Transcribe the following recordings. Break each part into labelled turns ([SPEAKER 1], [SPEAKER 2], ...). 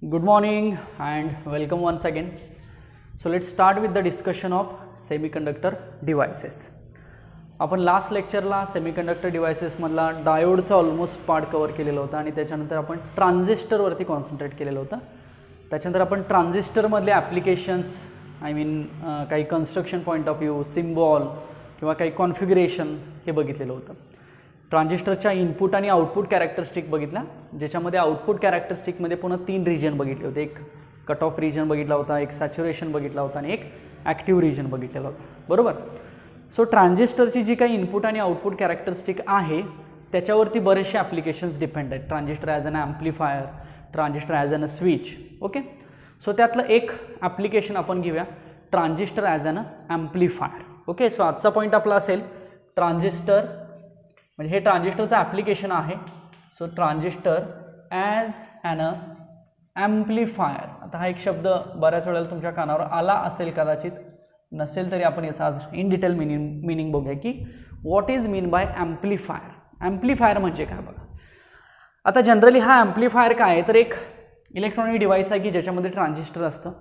[SPEAKER 1] Good morning and welcome once again. So let's start with the discussion of semiconductor devices. आपण last लेक्चरला semiconductor डिव्हाइसेसमधला डायोडचा almost part cover केलेला होता आणि त्याच्यानंतर आपण ट्रान्झिस्टरवरती कॉन्सन्ट्रेट केलेलं होतं. त्याच्यानंतर आपण ट्रान्झिस्टरमधले ॲप्लिकेशन्स काही construction point of view, symbol किंवा काही कॉन्फिगरेशन हे बघितलेलं होतं. ट्रान्झिस्टरच्या इनपुट आणि आउटपुट कॅरेक्टरिस्टिक बघितल्या, ज्याच्यामध्ये आउटपुट कॅरेक्टरिस्टिकमध्ये पुन्हा 3 रिजन बघितले होते. एक कट ऑफ रिजन बघितला होता, एक सॅच्युरेशन बघितला होता आणि एक ॲक्टिव्ह रिजन बघितलेला होता. बरोबर. सो ट्रान्झिस्टरची जी काही इनपुट आणि आउटपुट कॅरेक्टरिस्टिक आहे त्याच्यावरती बरेचसे ॲप्लिकेशन्स डिपेंड आहेत. Transistor as an amplifier, transistor as an a switch. Okay. So त्यातलं एक ॲप्लिकेशन आपण घेऊया, transistor as an amplifier. Okay. So आजचा पॉईंट आपला असेल ट्रान्झिस्टर, म्हणजे हे ट्रान्झिस्टरचं ॲप्लिकेशन आहे. So transistor as an amplifier. आता हा एक शब्द बऱ्याच वेळेला तुमच्या कानावर आला असेल, कदाचित नसेल तरी आपण याचा आज इन डिटेल मिनिंग बघूया की what is mean bye amplifier. Amplifier म्हणजे काय बघा. आता जनरली हा ॲम्प्लिफायर काय आहे तर एक इलेक्ट्रॉनिक डिव्हाइस आहे की ज्याच्यामध्ये ट्रान्झिस्टर असतं.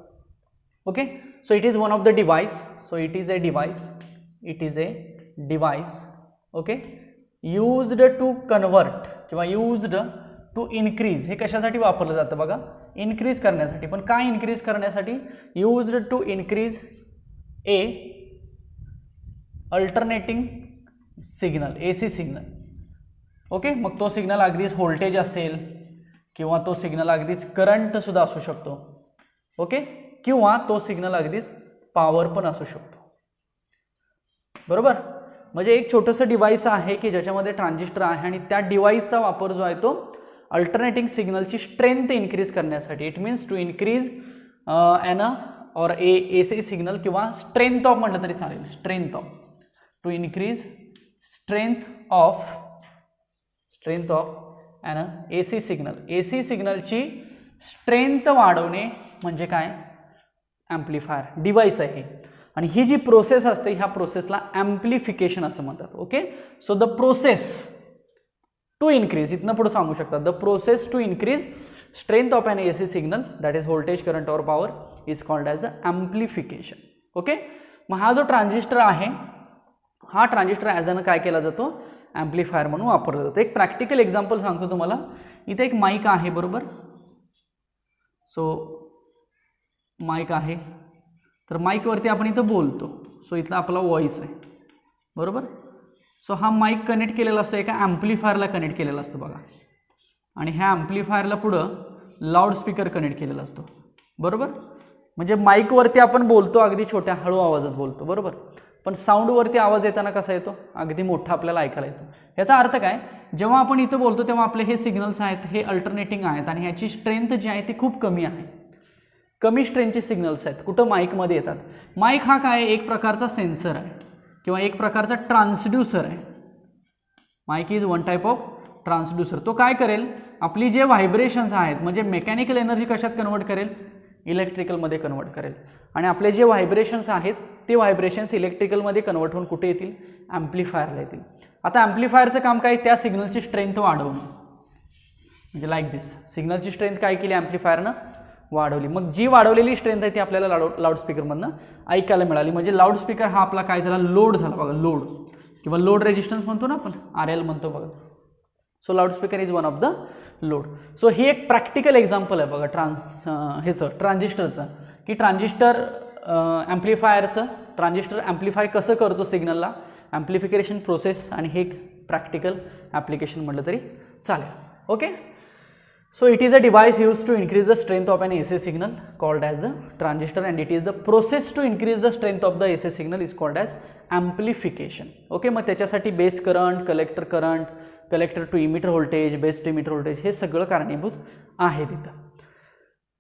[SPEAKER 1] Okay. So it is one of the device. So it is a device. Okay. Used to convert किंवा यूज्ड टू इन्क्रीज. हे कशासाठी वापरलं जातं बघा, इन्क्रीज करण्यासाठी. पण काय इन्क्रीज करण्यासाठी? Used to increase a alternating signal, AC signal. Okay. मग तो सिग्नल अगदीच व्होल्टेज असेल किंवा तो सिग्नल अगदीच करंटसुद्धा असू शकतो. ओके. किंवा तो सिग्नल अगदीच पॉवर पण असू शकतो. बरोबर. म्हणजे एक छोटंसं डिव्हाइस आहे की ज्याच्यामध्ये ट्रान्झिस्टर आहे आणि त्या डिव्हाइसचा वापर जो आहे तो अल्टरनेटिंग सिग्नलची स्ट्रेंथ इन्क्रीज करण्यासाठी. इट मीन्स टू इन्क्रीज और AC सिग्नल किंवा स्ट्रेंथ ऑफ म्हटलं तरी चालेल. Strength of, to increase strength of an AC signal. AC सिग्नलची स्ट्रेंथ वाढवणे म्हणजे काय? ॲम्प्लिफायर डिव्हाइस आहे. आणि ही जी प्रोसेस असते ह्या प्रोसेसला ॲम्प्लिफिकेशन असं म्हणतात. Okay. So the process to increase, इथनं पुढे सांगू शकतात, the process to increase strength of an AC signal that is voltage, current or power is called as a amplification. Okay. मग हा जो ट्रान्झिस्टर आहे हा ट्रान्झिस्टर ॲज अन काय केला जातो? ॲम्प्लिफायर म्हणून वापरला जातो. एक प्रॅक्टिकल एक्झाम्पल सांगतो तुम्हाला. इथे एक माईक आहे. बरोबर. सो माईक आहे, तर माईकवरती आपण इथं बोलतो. सो इथला आपला व्हॉइस आहे. बरोबर. सो हा माईक कनेक्ट केलेला असतो, एका ॲम्प्लिफायरला कनेक्ट केलेला असतो बघा. आणि ह्या ॲम्प्लिफायरला पुढं लाऊडस्पीकर कनेक्ट केलेला असतो. बरोबर. म्हणजे माईकवरती आपण बोलतो अगदी छोट्या हळू आवाजात बोलतो. बरोबर. पण साऊंडवरती आवाज येताना कसा येतो? अगदी मोठा आपल्याला ऐकायला येतो. याचा अर्थ काय? जेव्हा आपण इथं बोलतो तेव्हा आपले हे सिग्नल्स आहेत हे अल्टरनेटिंग आहेत आणि ह्याची स्ट्रेंथ जी आहे ती खूप कमी आहे. कमी स्ट्रेंथचे सिग्नल्स आहेत. कुठं? माईकमध्ये येतात. माईक हा काय? एक प्रकारचा सेन्सर आहे किंवा एक प्रकारचा ट्रान्सड्यूसर आहे. Mic is one type of transducer. तो काय करेल? आपली जे व्हायब्रेशन्स आहेत म्हणजे मेकॅनिकल एनर्जी कशात कन्वर्ट करेल? इलेक्ट्रिकलमध्ये कन्वर्ट करेल. आणि आपले जे व्हायब्रेशन्स आहेत ते व्हायब्रेशन्स इलेक्ट्रिकलमध्ये कन्वर्ट होऊन कुठे येतील? ॲम्प्लिफायरला येतील. आता ॲम्प्लिफायरचं काम काय? त्या सिग्नलची स्ट्रेंथ वाढवणं. म्हणजे लाईक दिस, सिग्नलची स्ट्रेंथ काय केली? ॲम्प्लिफायरनं वाढवली. मग जी वाढवलेली स्ट्रेंथ आहे ती आपल्याला लाऊडस्पीकरमधनं ऐकायला मिळाली. म्हणजे लाऊडस्पीकर हा आपला काय झाला? लोड झाला बघा. लोड किंवा लोड रेजिस्टन्स म्हणतो ना आपण, RL म्हणतो बघा. So loudspeaker is one of the load. So ही एक प्रॅक्टिकल एक्झाम्पल आहे बघा ट्रान्झिस्टरचं, की ट्रान्झिस्टर ॲम्प्लिफायरचं, ट्रान्झिस्टर ॲम्प्लिफाय कसं करतो सिग्नलला, ॲम्प्लिफिकेशन प्रोसेस. आणि हे एक प्रॅक्टिकल ॲप्लिकेशन म्हटलं तरी चालेल. Okay. So it is a device used to increase the strength of an AC signal called as the transistor, and it is the process to increase the strength of the AC signal is called as amplification. Okay. मग त्याच्यासाठी base current, collector to emitter voltage, base to emitter voltage हे सगळं कारणीभूत आहे तिथं.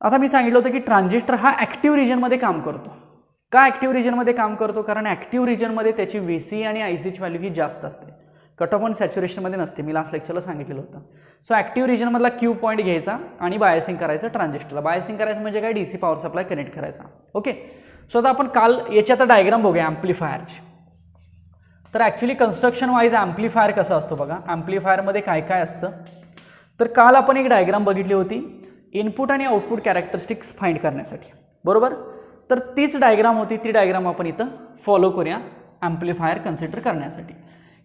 [SPEAKER 1] आता मी सांगितलं होतं की ट्रान्झिस्टर हा ॲक्टिव्ह रिजनमध्ये काम करतो. का ॲक्टिव्ह रिजनमध्ये काम करतो? कारण ॲक्टिव्ह रिजनमध्ये त्याची VC आणि ICची व्हॅल्यू ही जास्त असते. कट ऑफ ऑन सॅच्युरेशनमध्ये नसते. मी लास्ट लेक्चरला सांगितलेलं होतं. सो ॲक्टिव्ह रिजनमधला क्यू पॉईंट घ्यायचा आणि बायसिंग करायचं ट्रान्झिस्टरला. बायसिंग करायचं म्हणजे काय? DC पॉवर सप्लाय कनेक्ट करायचा. ओके. सो आता आपण काल याची डायग्राम बघूया ॲम्प्लिफायरची. तर ॲक्च्युली कन्स्ट्रक्शन वाईज ॲम्प्लिफायर कसा असतो बघा. ॲम्प्लिफायरमध्ये काय काय असतं तर काल आपण एक डायग्राम बघितली होती इनपुट आणि आउटपुट कॅरेक्टरिस्टिक्स फाइंड करण्यासाठी, बरोबर. तर तीच डायग्राम होती, ती डायग्राम आपण इथं फॉलो करूया ॲम्प्लिफायर कन्सिडर करण्यासाठी.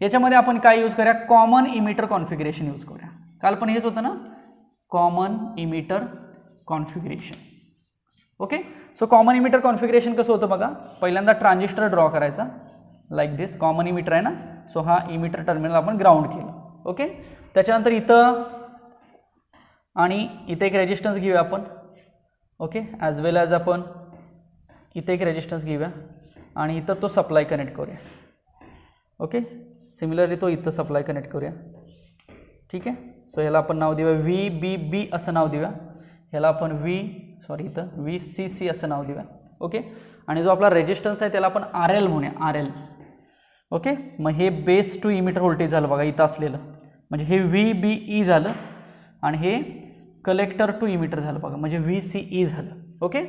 [SPEAKER 1] याच्यामध्ये आपण काय यूज करूया, कॉमन इमिटर कॉन्फिगरेशन यूज करूया. काल पण हेच होतं ना, common emitter configuration. Okay, so common emitter configuration कसं होतं बघा. पहिल्यांदा ट्रान्झिस्टर ड्रॉ करायचा लाईक दिस. कॉमन इमिटर आहे ना, सो हा इमिटर टर्मिनल आपण ग्राउंड केलं. ओके, त्याच्यानंतर इथं आणि इथे एक रेजिस्टन्स घेऊया आपण. ओके, ॲज वेल ॲज आपण इथे एक रेजिस्टन्स घेऊया आणि इथं तो सप्लाय कनेक्ट करूया. ओके, सिमिलरली तो इथं सप्लाय कनेक्ट करूया. ठीक आहे, सो ह्याला आपण नाव देऊया VBB असं नाव देऊया. ह्याला आपण इथं VCC असं नाव देऊया. ओके, आणि जो आपला रेजिस्टन्स आहे त्याला आपण RL म्हणूया, RL. ओके, मग हे बेस टू इमिटर व्होल्टेज झालं बघा इथं असलेलं, म्हणजे हे VBE झालं आणि हे कलेक्टर टू इमिटर झालं बघा, म्हणजे VCE झालं. ओके,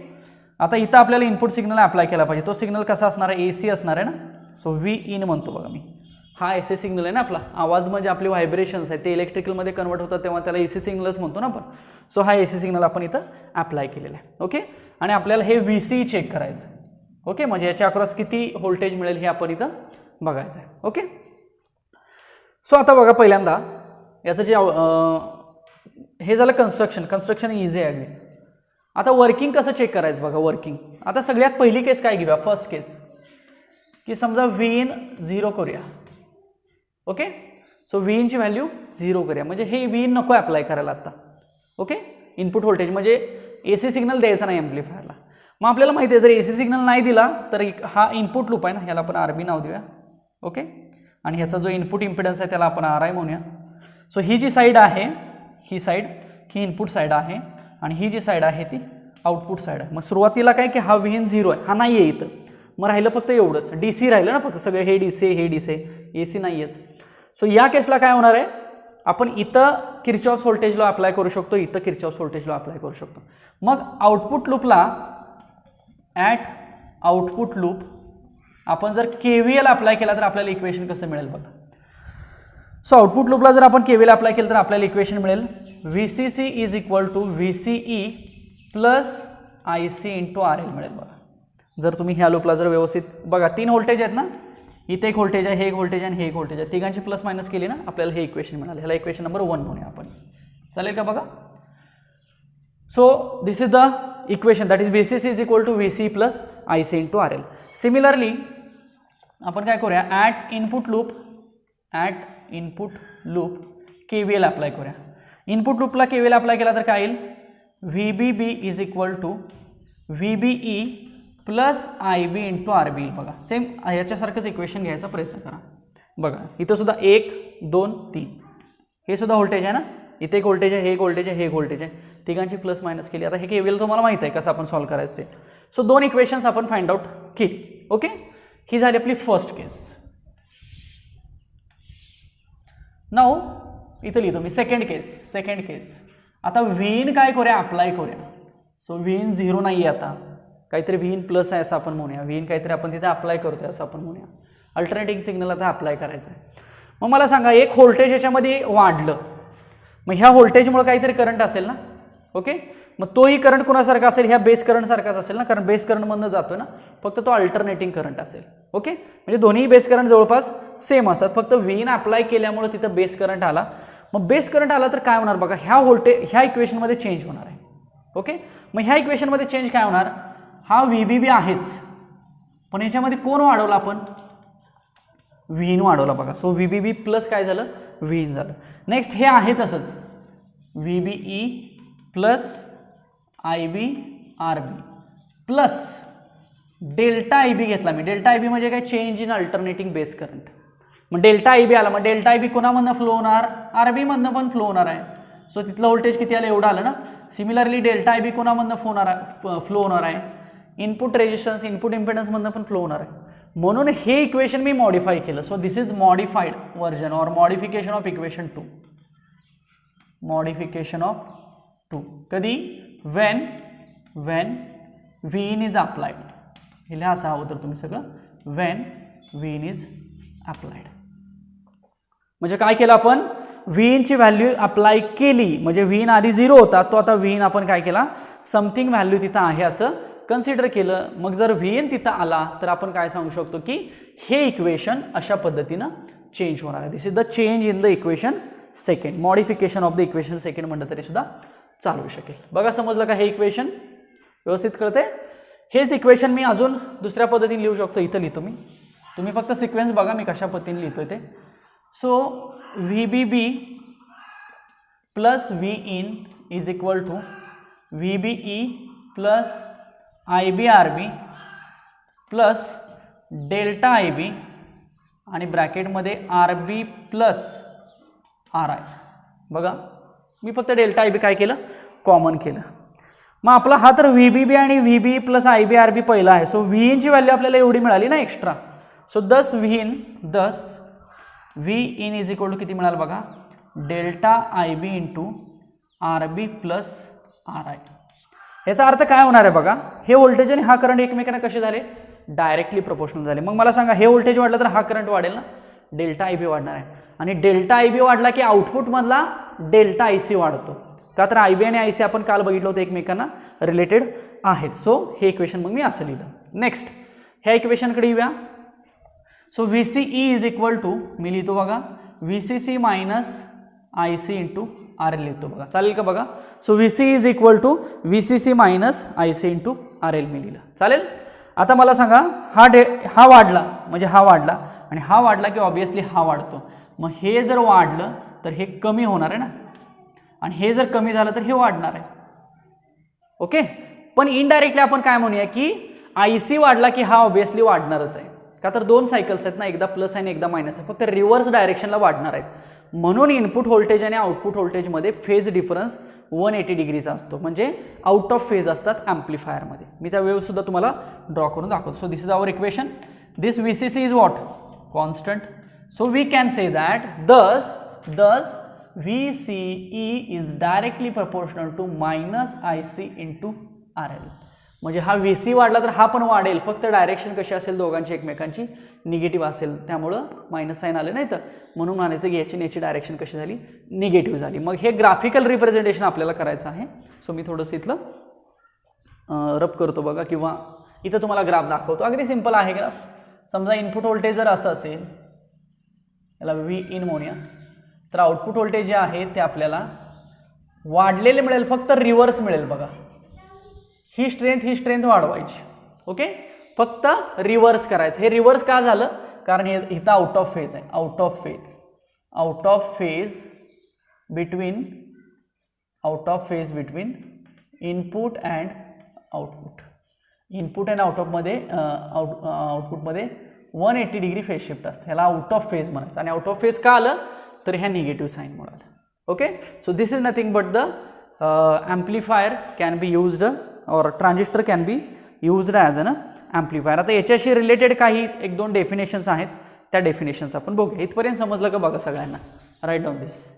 [SPEAKER 1] आता इथं आपल्याला इनपुट सिग्नल अप्लाय केला पाहिजे. तो सिग्नल कसा असणार आहे, AC असणार आहे ना. सो Vin म्हणतो बघा मी. हा AC सिग्नल आहे ना आपला. आवाज म्हणजे आपले व्हायब्रेशन्स आहेत ते इलेक्ट्रिकलमध्ये कन्वर्ट होतात तेव्हा त्याला AC सिग्नलच म्हणतो ना आपण. सो हा AC सिग्नल आपण इथं अप्लाय केलेला आहे. ओके, आणि आपल्याला हे VCE चेक करायचं. ओके, म्हणजे याच्या अक्रॉस किती व्होल्टेज मिळेल हे आपण इथं बघायचं आहे. ओके, सो आता बघा पहिल्यांदा याचं जे हे झालं कन्स्ट्रक्शन इझी आहे अगदी. आता वर्किंग कसं चेक करायचं बघा. वर्किंग आता सगळ्यात पहिली केस काय घेऊया, फर्स्ट केस, की समजा Vin 0 करूया. ओके, सो Vin ची व्हॅल्यू 0 करूया, म्हणजे हे Vin नको अप्लाय करायला आता. ओके, इनपुट व्होल्टेज म्हणजे AC सिग्नल द्यायचा नाही एम्प्लिफायरला. मग आपल्याला माहिती आहे जर AC सिग्नल नाही दिला तर हा इनपुट लूप आहे ना, ह्याला आपण RB नाव देऊया. ओके, आणि ह्याचा जो इनपुट इम्पिडन्स आहे त्याला आपण RI म्हणूया. सो ही जी साईड आहे, ही साईड ही इनपुट साईड आहे आणि ही जी साईड आहे ती आउटपुट साईड आहे. मग सुरुवातीला काय की हा Vin 0 आहे, हा नाही आहे इथं. मग राहिलं फक्त एवढंच, DC राहिलं ना फक्त, सगळे हे DC हे DC, AC नाही आहेच. सो या केसला काय होणार आहे, आपण इथं किर्चॉफ्स व्होल्टेज लॉ अप्लाय करू शकतो, इथं किर्चॉफ्स व्होल्टेज लॉ अप्लाय करू शकतो. मग आउटपुट लूपला ॲट आउटपुट लूप आपण जर KVL अप्लाय केला तर आपल्याला इक्वेशन कसं मिळेल बघा. सो आउटपुट लूपला जर आपण KVL अप्लाय केलं तर आपल्याला इक्वेशन मिळेल VCC is equal to VCE plus IC into RL मिळेल बघा. जर तुम्ही ह्या लूपला जर व्यवस्थित बघा, 3 व्होल्टेज आहेत ना, इथे एक व्होल्टेज आहे, हे एक व्होल्टेज आहे आणि हे एक व्होल्टेज आहे, तिघांची प्लस मायनस केली ना आपल्याला हे इक्वेशन मिळालं. ह्याला इक्वेशन नंबर 1 म्हणूया आपण. चालेल का बघा. So this is the equation that is VCC is equal to VCE plus IC into RL. Similarly आपण काय करूया, at input loop KVL apply करूया. इनपुट लूपला KVL अप्लाय केला तर काय येईल, VBB is equal to VBE plus IB into RB येईल बघा. सेम याच्यासारखंच इक्वेशन घ्यायचा प्रयत्न करा. बघा इथं सुद्धा 1 2 3 हे सुद्धा व्होल्टेज आहे ना, इथे एक व्होल्टेज आहे, हे एक व्होल्टेज आहे, हे एक व्होल्टेज आहे, तिघांची प्लस मायनस केली. आता हे KVL तुम्हाला माहिती आहे कसं आपण सॉल्व्ह करायचं ते. सो 2 इक्वेशन्स आपण फाइंड आउट केली. ओके, ही झाली आपली फर्स्ट केस. नाऊ इथं लिहितो मी सेकंड केस. आता Vin काय करूया, अप्लाय करूया. सो Vin 0 नाही आहे, आता काहीतरी Vin प्लस आहे असं आपण म्हणूया. Vin काहीतरी आपण तिथे अप्लाय करतोय असं आपण म्हणूया. अल्टरनेटिंग सिग्नल आता अप्लाय करायचं आहे. मग मला सांगा, एक व्होल्टेज याच्यामध्ये वाढलं, मग ह्या व्होल्टेजमुळे काहीतरी करंट असेल ना. ओके, मग तोही करंट कुणासारखा असेल, ह्या बेस करंट सारखाच असेल ना, कारण बेस करंटमधनं जातोय ना, फक्त तो अल्टरनेटिंग करंट असेल. ओके, म्हणजे दोन्ही बेस करंट जवळपास सेम असतात, फक्त Vin अप्लाय केल्यामुळे तिथं बेस करंट आला. मग बेस करंट आला तर काय होणार बघा, ह्या इक्वेशनमध्ये चेंज होणार आहे. ओके, मग ह्या इक्वेशनमध्ये चेंज काय होणार, हा VBB आहेच, पण याच्यामध्ये कोण वाढवला आपण, Vin वाढवला बघा. सो VBB प्लस काय झालं, Vin झालं. नेक्स्ट हे आहे तसंच VBE plus IB RB plus delta IB घेतला मी. डेल्टा IB म्हणजे काय, change in alternating base current. मग डेल्टा IB आला, मग डेल्टा IB कोणामधनं फ्लो होणार, RB मधनं पण फ्लो होणार आहे. सो तिथलं व्होल्टेज किती आलं, एवढं आलं ना. सिमिलरली डेल्टा IB कोणामधनं फ्लो होणार आहे, इनपुट रेजिस्टन्स इनपुट इम्पिडन्समधनं पण फ्लो होणार आहे. म्हणून हे इक्वेशन मी मॉडिफाय केलं. So this is modified version or modification of equation 2. Modification of 2 कधी, वेन Vin इज अप्लाइड. हे लिहा असं हवं तर तुम्ही सगळं, वेन Vin इज अप्लाइड. म्हणजे काय केलं आपण, व्ही इनची व्हॅल्यू अप्लाय केली म्हणजे व्ही इन आधी 0 होता, तो आता व्ही इन आपण काय केला, समथिंग व्हॅल्यू तिथं आहे असं कन्सिडर केलं. मग जर व्ही इन तिथं आला तर आपण काय सांगू शकतो की हे इक्वेशन अशा पद्धतीनं चेंज होणार आहे. This is the change in the equation second, modification of the equation second म्हणलं तरी सुद्धा चालू शकेल. बघा समजलं का हे इक्वेशन व्यवस्थित कळते. हेच इक्वेशन मी अजून दुसऱ्या पद्धतीने लिहू शकतो. इथं लिहितो मी, तुम्ही फक्त सिक्वेन्स बघा मी कशा पद्धतीने लिहितोय ते. So V B B plus V in is equal to V B E plus I B R B plus delta I B आणि ब्रॅकेटमध्ये R B plus R I. बघा मी फक्त डेल्टा आय बी काय केलं, कॉमन केलं. मग आपला हा तर व्ही बी बी आणि V B plus I B R B पहिला आहे. सो व्ही इनची व्हॅल्यू आपल्याला एवढी मिळाली ना extra. So thus V in is equal to किती मिळाल बघा, delta I B into R B plus R I. याचा अर्थ काय होणार आहे बघा, हे व्होल्टेज आणि हा करंट एकमेकांना कसे झाले, डायरेक्टली प्रोपोर्शनल झाले. मग मला सांगा हे व्होल्टेज वाढलं तर हा करंट वाढेल ना, डेल्टा आय बी वाढणार आहे. आणि डेल्टा आय बी वाढला की आउटपुटमधला डेल्टा आय सी वाढतो. का तर आय बी आणि आय सी आपण काल बघितलं होतं एकमेकांना रिलेटेड आहेत. सो हे इक्वेशन मग मी असं लिहिलं. नेक्स्ट ह्या इक्वेशनकडे येऊया. So V C E is equal to मी लिहितो बघा V C C minus I C into R L लिहितो बघा, चालेल का बघा. So V C is equal to V C C minus I C into R L मी लिहिलं, चालेल. आता मला सांगा हा वाढला म्हणजे हा वाढला आणि हा वाढला की ऑब्विसली हा वाढतो. मग हे जर वाढलं तर हे कमी होणार आहे ना, आणि हे जर कमी झालं तर हे वाढणार आहे. ओके, पण इनडायरेक्टली आपण काय म्हणूया की आय सी वाढला की हा ऑब्विसली वाढणारच आहे. का तर दोन सायकल्स आहेत ना, एकदा प्लस आणि एकदा मायनस आहे, फक्त रिव्हर्स डायरेक्शनला वाढणार आहेत. म्हणून इनपुट व्होल्टेज आणि आउटपुट व्होल्टेजमध्ये फेज डिफरन्स 180 डिग्रीचा असतो, म्हणजे आउट ऑफ फेज असतात ॲम्प्लिफायरमध्ये. मी त्या वेव्ह सुद्धा तुम्हाला ड्रॉ करून दाखवतो. So this is our equation. This V C C is what, constant. So we can say that thus VCE is directly proportional to minus IC into RL. म्हणजे हा VC वाढला तर हा पण वाढेल, फक्त डायरेक्शन कशी असेल दोघांची एकमेकांची निगेटिव्ह असेल, त्यामुळं मायनस साईन आले नाही तर म्हणून म्हणायचं की याची याची डायरेक्शन कशी झाली, निगेटिव्ह झाली. मग हे ग्राफिकल रिप्रेझेंटेशन आपल्याला करायचं आहे. सो मी थोडंसं इथलं रब करतो बघा, किंवा इथं तुम्हाला ग्राफ दाखवतो. अगदी सिंपल आहे ग्राफ. समजा इनपुट व्होल्टेज जर असं असेल, याला व्ही इन म्हणूया, तर आउटपुट व्होल्टेज जे आहे ते आपल्याला वाढलेले मिळेल, फक्त रिव्हर्स मिळेल बघा. ही स्ट्रेंथ वाढवायची. ओके, फक्त रिव्हर्स करायचं. हे रिव्हर्स का झालं, कारण हे इथं आउट ऑफ फेज आहे. Out of phase between input and output. Input and आउटपुटमध्ये 180 डिग्री फेज शिफ्ट असते, ह्याला आउट ऑफ फेज म्हणायचं. आणि आउट ऑफ फेज का आलं तर ह्या निगेटिव्ह साईन मुळे आलं. Okay, so this is nothing but the amplifier can be used or transistor can be used as an amplifier. आता याच्याशी रिलेटेड काही 1-2 डेफिनेशन्स आहेत, त्या डेफिनेशन्स आपण बघूया. इथपर्यंत समजलं का बघा सगळ्यांना, राईट डाऊन दिस.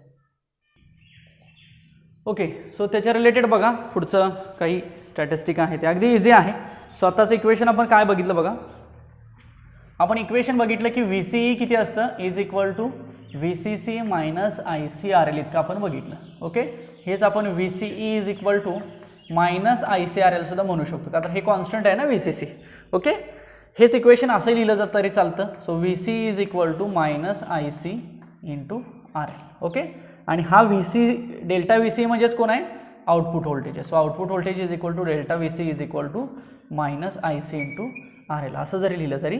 [SPEAKER 1] ओके, सो त्याच्या रिलेटेड बघा पुढचं काही स्टॅटिस्टिक आहे ते अगदी इझी आहे. सो आताचं इक्वेशन आपण काय बघितलं बघा, आपण इक्वेशन बघितलं की व्ही सी ई किती असतं, is equal to V C C minus I C R L इतकं आपण बघितलं. ओके, हेच आपण V C E is equal to minus I C R L सुद्धा म्हणू शकतो, का तर हे कॉन्स्टंट आहे ना व्ही सी सी. ओके, हेच इक्वेशन असं लिहिलं जात तरी चालतं. So V C is equal to minus I C into R L. Okay, आणि हा V C delta V C म्हणजेच कोण आहे, आउटपुट व्होल्टेज आहे. So output voltage is equal to delta V C is equal to minus I C into R L, असं जरी लिहिलं तरी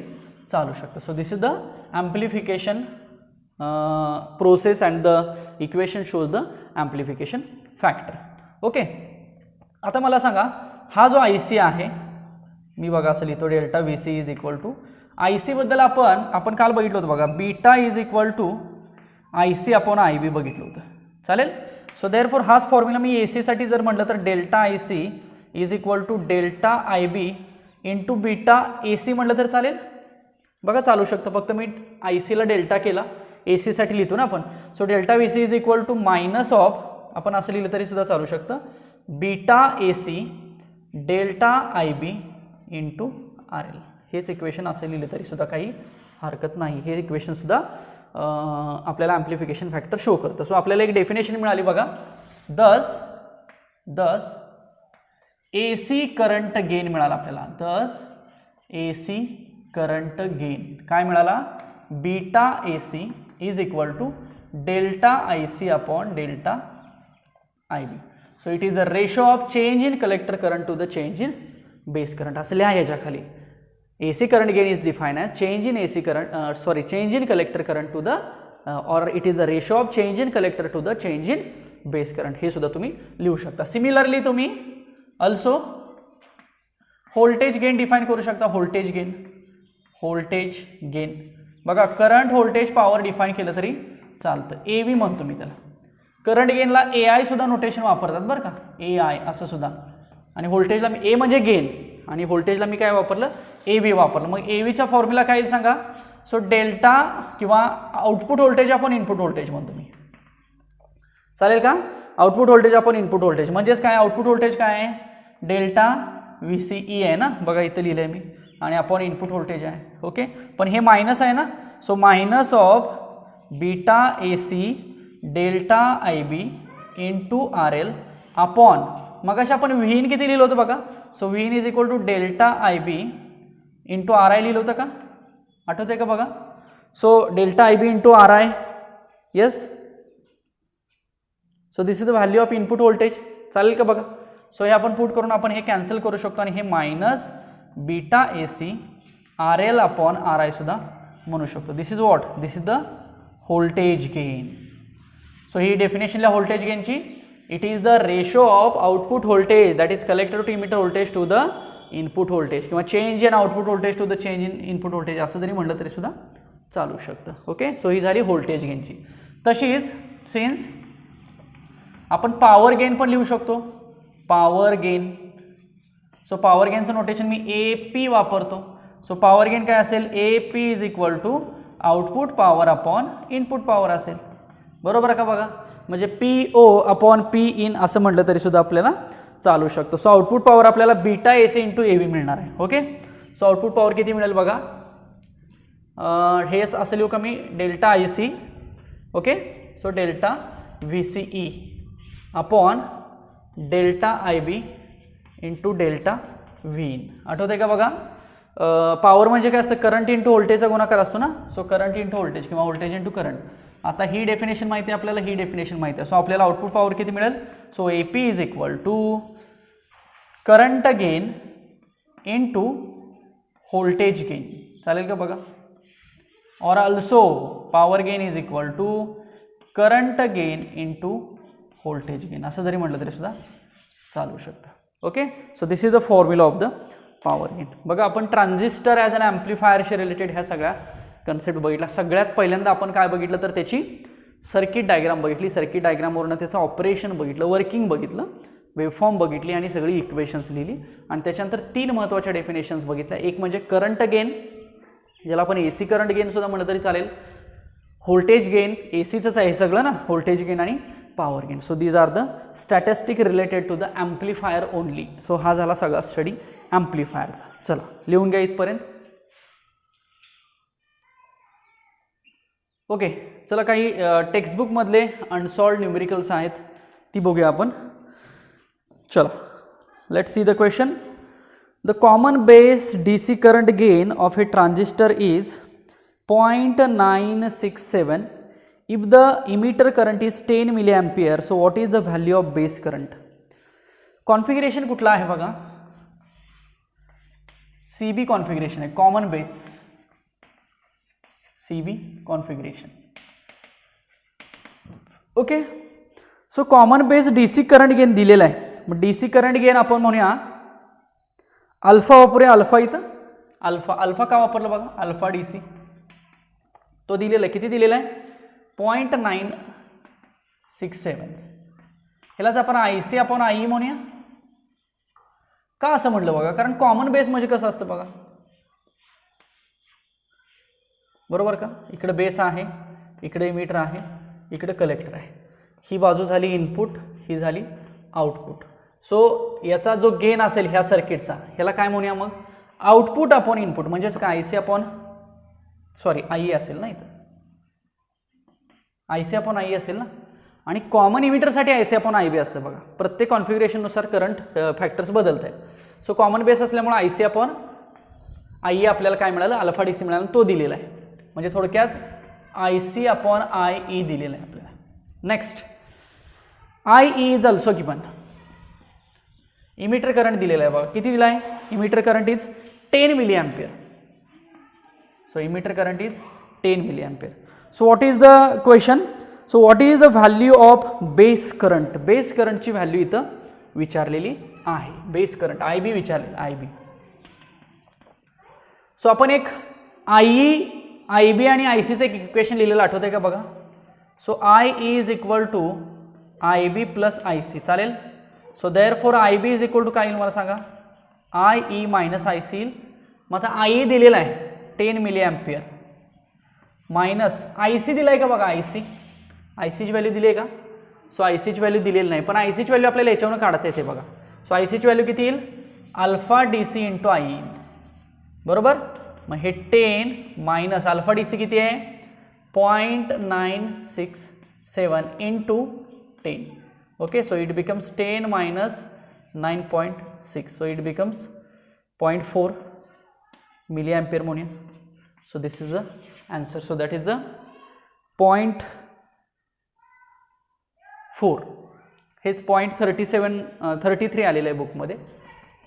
[SPEAKER 1] चालू शकतं. So this is the amplification process and the equation shows the amplification factor. Okay, आता मला सांगा हा जो आय सी आहे, मी बघा असं लिहितो delta V C is equal to I C बद्दल आपण काल बघितलं होतं बघा, beta is equal to I C upon I B बघितलं होतं, चालेल. सो देअरफॉर हाच फॉर्म्युला मी ए सी साठी जर म्हटलं तर delta I C is equal to delta I B into beta A C म्हटलं तर चालेल. बघा चालू शकतं, फक्त मी आय सीला डेल्टा केला, ए सी साठी लिहितो ना आपण. So delta V C is equal to minus of, आपण असं लिहिलं तरी सुद्धा चालू शकतं, beta A C delta I B into R L. हेच इक्वेशन असं लिहिलं तरी सुद्धा काही हरकत नाही. हे इक्वेशन सुद्धा आपल्याला ॲम्प्लिफिकेशन फॅक्टर शो करतं. सो आपल्याला एक डेफिनेशन मिळाली बघा. दस AC करंट गेन मिळाला आपल्याला. AC करंट गेन काय मिळाला? Beta AC is equal to delta IC upon delta IB. So it is a ratio of change in collector current to the change in base current. असं लिहा याच्या खाली. AC current gain is defined as change in change in collector current to the or it is the ratio of change in collector to the change in base current. हे सुद्धा तुम्ही लिहू शकता. Similarly तुम्ही also व्होल्टेज गेन डिफाइन करू शकता. Voltage gain बघा, current voltage power define केलं तरी चालतं. AV म्हणतो मी त्याला. करंट गेनला AI सुद्धा नोटेशन वापरतात बरं का, AI असं सुद्धा. आणि व्होल्टेजला मी A म्हणजे गेन आणि व्होल्टेजला मी काय वापरलं? AV वापरलं. मग AVचा फॉर्म्युला काय येईल सांगा? सो डेल्टा किंवा आउटपुट व्होल्टेज आपण इनपुट व्होल्टेज म्हणतो मी. चालेल का? आउटपुट व्होल्टेज आपण इनपुट व्होल्टेज म्हणजेच काय? आउटपुट व्होल्टेज काय आहे? डेल्टा VCE आहे ना, बघा इथं लिहिलं आहे मी, आणि आपण इनपुट व्होल्टेज आहे. ओके, पण हे मायनस आहे ना, so minus of beta AC delta IB into RL upon मग अशा आपण Vin किती लिहिलं होतं बघा. So Vin is equal to delta IB into RI लिहिलं होतं का? आठवतंय का बघा? So delta IB into RI. Yes. So this is the value of input voltage. चालेल का बघा? सो हे आपण पुट करून आपण हे कॅन्सल करू शकतो आणि हे minus beta AC RL upon RI सुद्धा म्हणू शकतो. This is what? This is the voltage gain. So ही डेफिनेशन लिहा व्होल्टेज गेनची. It is the ratio of output voltage that is collector to emitter voltage to the input voltage किंवा change in output voltage to the change in input voltage असं जरी म्हटलं तरी सुद्धा चालू शकतं. ओके, सो ही झाली व्होल्टेज गेनची. तशीच सिन्स आपण पॉवर गेन पण लिहू शकतो. Power gain. सो पॉवर गेनचं नोटेशन मी AP वापरतो. सो पॉवर गेन काय असेल? AP is equal to output power upon input power असेल. बरोबर का बघा? म्हणजे PO अपॉन Pin असं म्हटलं तरी सुद्धा आपल्याला चालू शकतो. सो आउटपुट पॉवर आपल्याला बीटा AC इंटू AV मिळणार आहे. ओके, सो आउटपुट पॉवर किती मिळेल बघा? हे असं लिहू का मी? Delta IC. Okay, so delta VCE upon delta IB into delta Vin. आठवतंय का बघा? पॉवर म्हणजे काय असतं? करंट इंटू व्होल्टेजचा गुणाकार असतो ना. सो करंट इंटू व्होल्टेज किंवा व्होल्टेज इंटू करंट. आता ही डेफिनेशन माहिती आहे आपल्याला, ही डेफिनेशन माहिती आहे. सो आपल्याला आउटपुट पॉवर किती मिळेल? So AP is equal to current gain into voltage gain. चालेल का बघा? और also power gain is equal to current gain into voltage gain असं जरी म्हटलं तरी सुद्धा चालू शकतं. Okay, so this is the formula of the power gain. बघा, आपण ट्रान्झिस्टर ॲज अन ॲम्प्लिफायरशी रिलेटेड ह्या सगळ्या कन्सेप्ट बघितला. सगळ्यात पहिल्यांदा आपण काय बघितलं तर त्याची सर्किट डायग्राम बघितली. सर्किट डायग्रामवरून त्याचं ऑपरेशन बघितलं, वर्किंग बघितलं, वेवफॉर्म बघितली आणि सगळी इक्वेशन्स लिहिली. आणि त्याच्यानंतर 3 महत्त्वाच्या डेफिनेशन्स बघितल्या. एक म्हणजे करंट गेन, ज्याला आपण AC करंट गेन सुद्धा म्हटलं तरी चालेल. व्होल्टेज गेन, ACचंच आहे हे सगळं ना, व्होल्टेज गेन आणि power gain. So these are the statistic related to the amplifier only. So हा झाला सगळा स्टडी ॲम्प्लिफायरचा. चला लिहून घ्या इथपर्यंत. ओके, चला काही टेक्स्टबुकमधले अनसॉल्व्ड न्यूमेरिकल्स आहेत ती बघूया आपण. चला, let's see the question. The common base DC current gain of A transistor is 0.967 if the emitter current is 10 milliampere. So what is the value of base current? Configuration कुठला आहे बघा? CB configuration आहे, common base CB configuration. Okay, so common base DC current gain दिलेला आहे. मग DC current gain आपण म्हणूया alpha वापरूया. अल्फा इथं अल्फा का वापरलं बघा? अल्फा DC तो दिलेला आहे. किती दिलेला आहे? 0.967. ह्यालाच आपण IC आपण IE म्हणूया. का असं म्हटलं बघा? कारण कॉमन बेस म्हणजे कसं असतं बघा, बरोबर का? इकडे बेस आहे, इकडे इमिटर आहे, इकडे कलेक्टर आहे. ही बाजू झाली इनपुट, ही झाली आउटपुट. सो याचा जो गेन असेल ह्या सर्किटचा, ह्याला काय म्हणूया मग? Output upon input. म्हणजेच काय? IC अपॉन IE असेल ना इथं. IC अपॉन IE असेल ना, आणि कॉमन इमिटरसाठी IC अपॉन IB असतं बघा. प्रत्येक कॉन्फिगरेशननुसार करंट फॅक्टर्स बदलत आहेत. सो कॉमन बेस असल्यामुळे IC अपॉन IE आपल्याला काय मिळालं, अल्फा DC मिळाला, तो दिलेला आहे. म्हणजे थोडक्यात IC अपॉन IE दिलेला आहे आपल्याला. Next IE is also given. Emitter current दिलेला आहे बघा, किती दिला आहे, emitter current is 10 milli ampere. So emitter current is 10 milli ampere. So what is the question, so what is the value of base current. Base करंटची value इथं विचारलेली आहे. बेस करंट IB विचारलेलं, IB. सो आपण एक IB आणि ICचं एक equation लिहिलेलं आठवत आहे का बघा. So IE is equal to IB plus IC चालेल. So therefore IB is equal to काय येईल मला सांगा, IE मायनस IC येईल. मग आता IE दिलेला आहे 10 मिली एम्पियर मायनस IC दिला आहे का बघा, ICची व्हॅल्यू दिली आहे का. सो ICची व्हॅल्यू दिलेली नाही, पण ICची व्हॅल्यू आपल्याला याच्यावरून काढता येते बघा. सो ICची व्हॅल्यू किती येईल, अल्फा DC इंटू IE येईल बरोबर. मग हे 10 मायनस अल्फा DC किती आहे 0.967 into 10. Okay, so it becomes 10 minus 9.6, so it becomes 0.4 milliampere म्हणूया. So this is the answer. So that is the 0.4. हेच 0.33 आलेलं आहे बुकमध्ये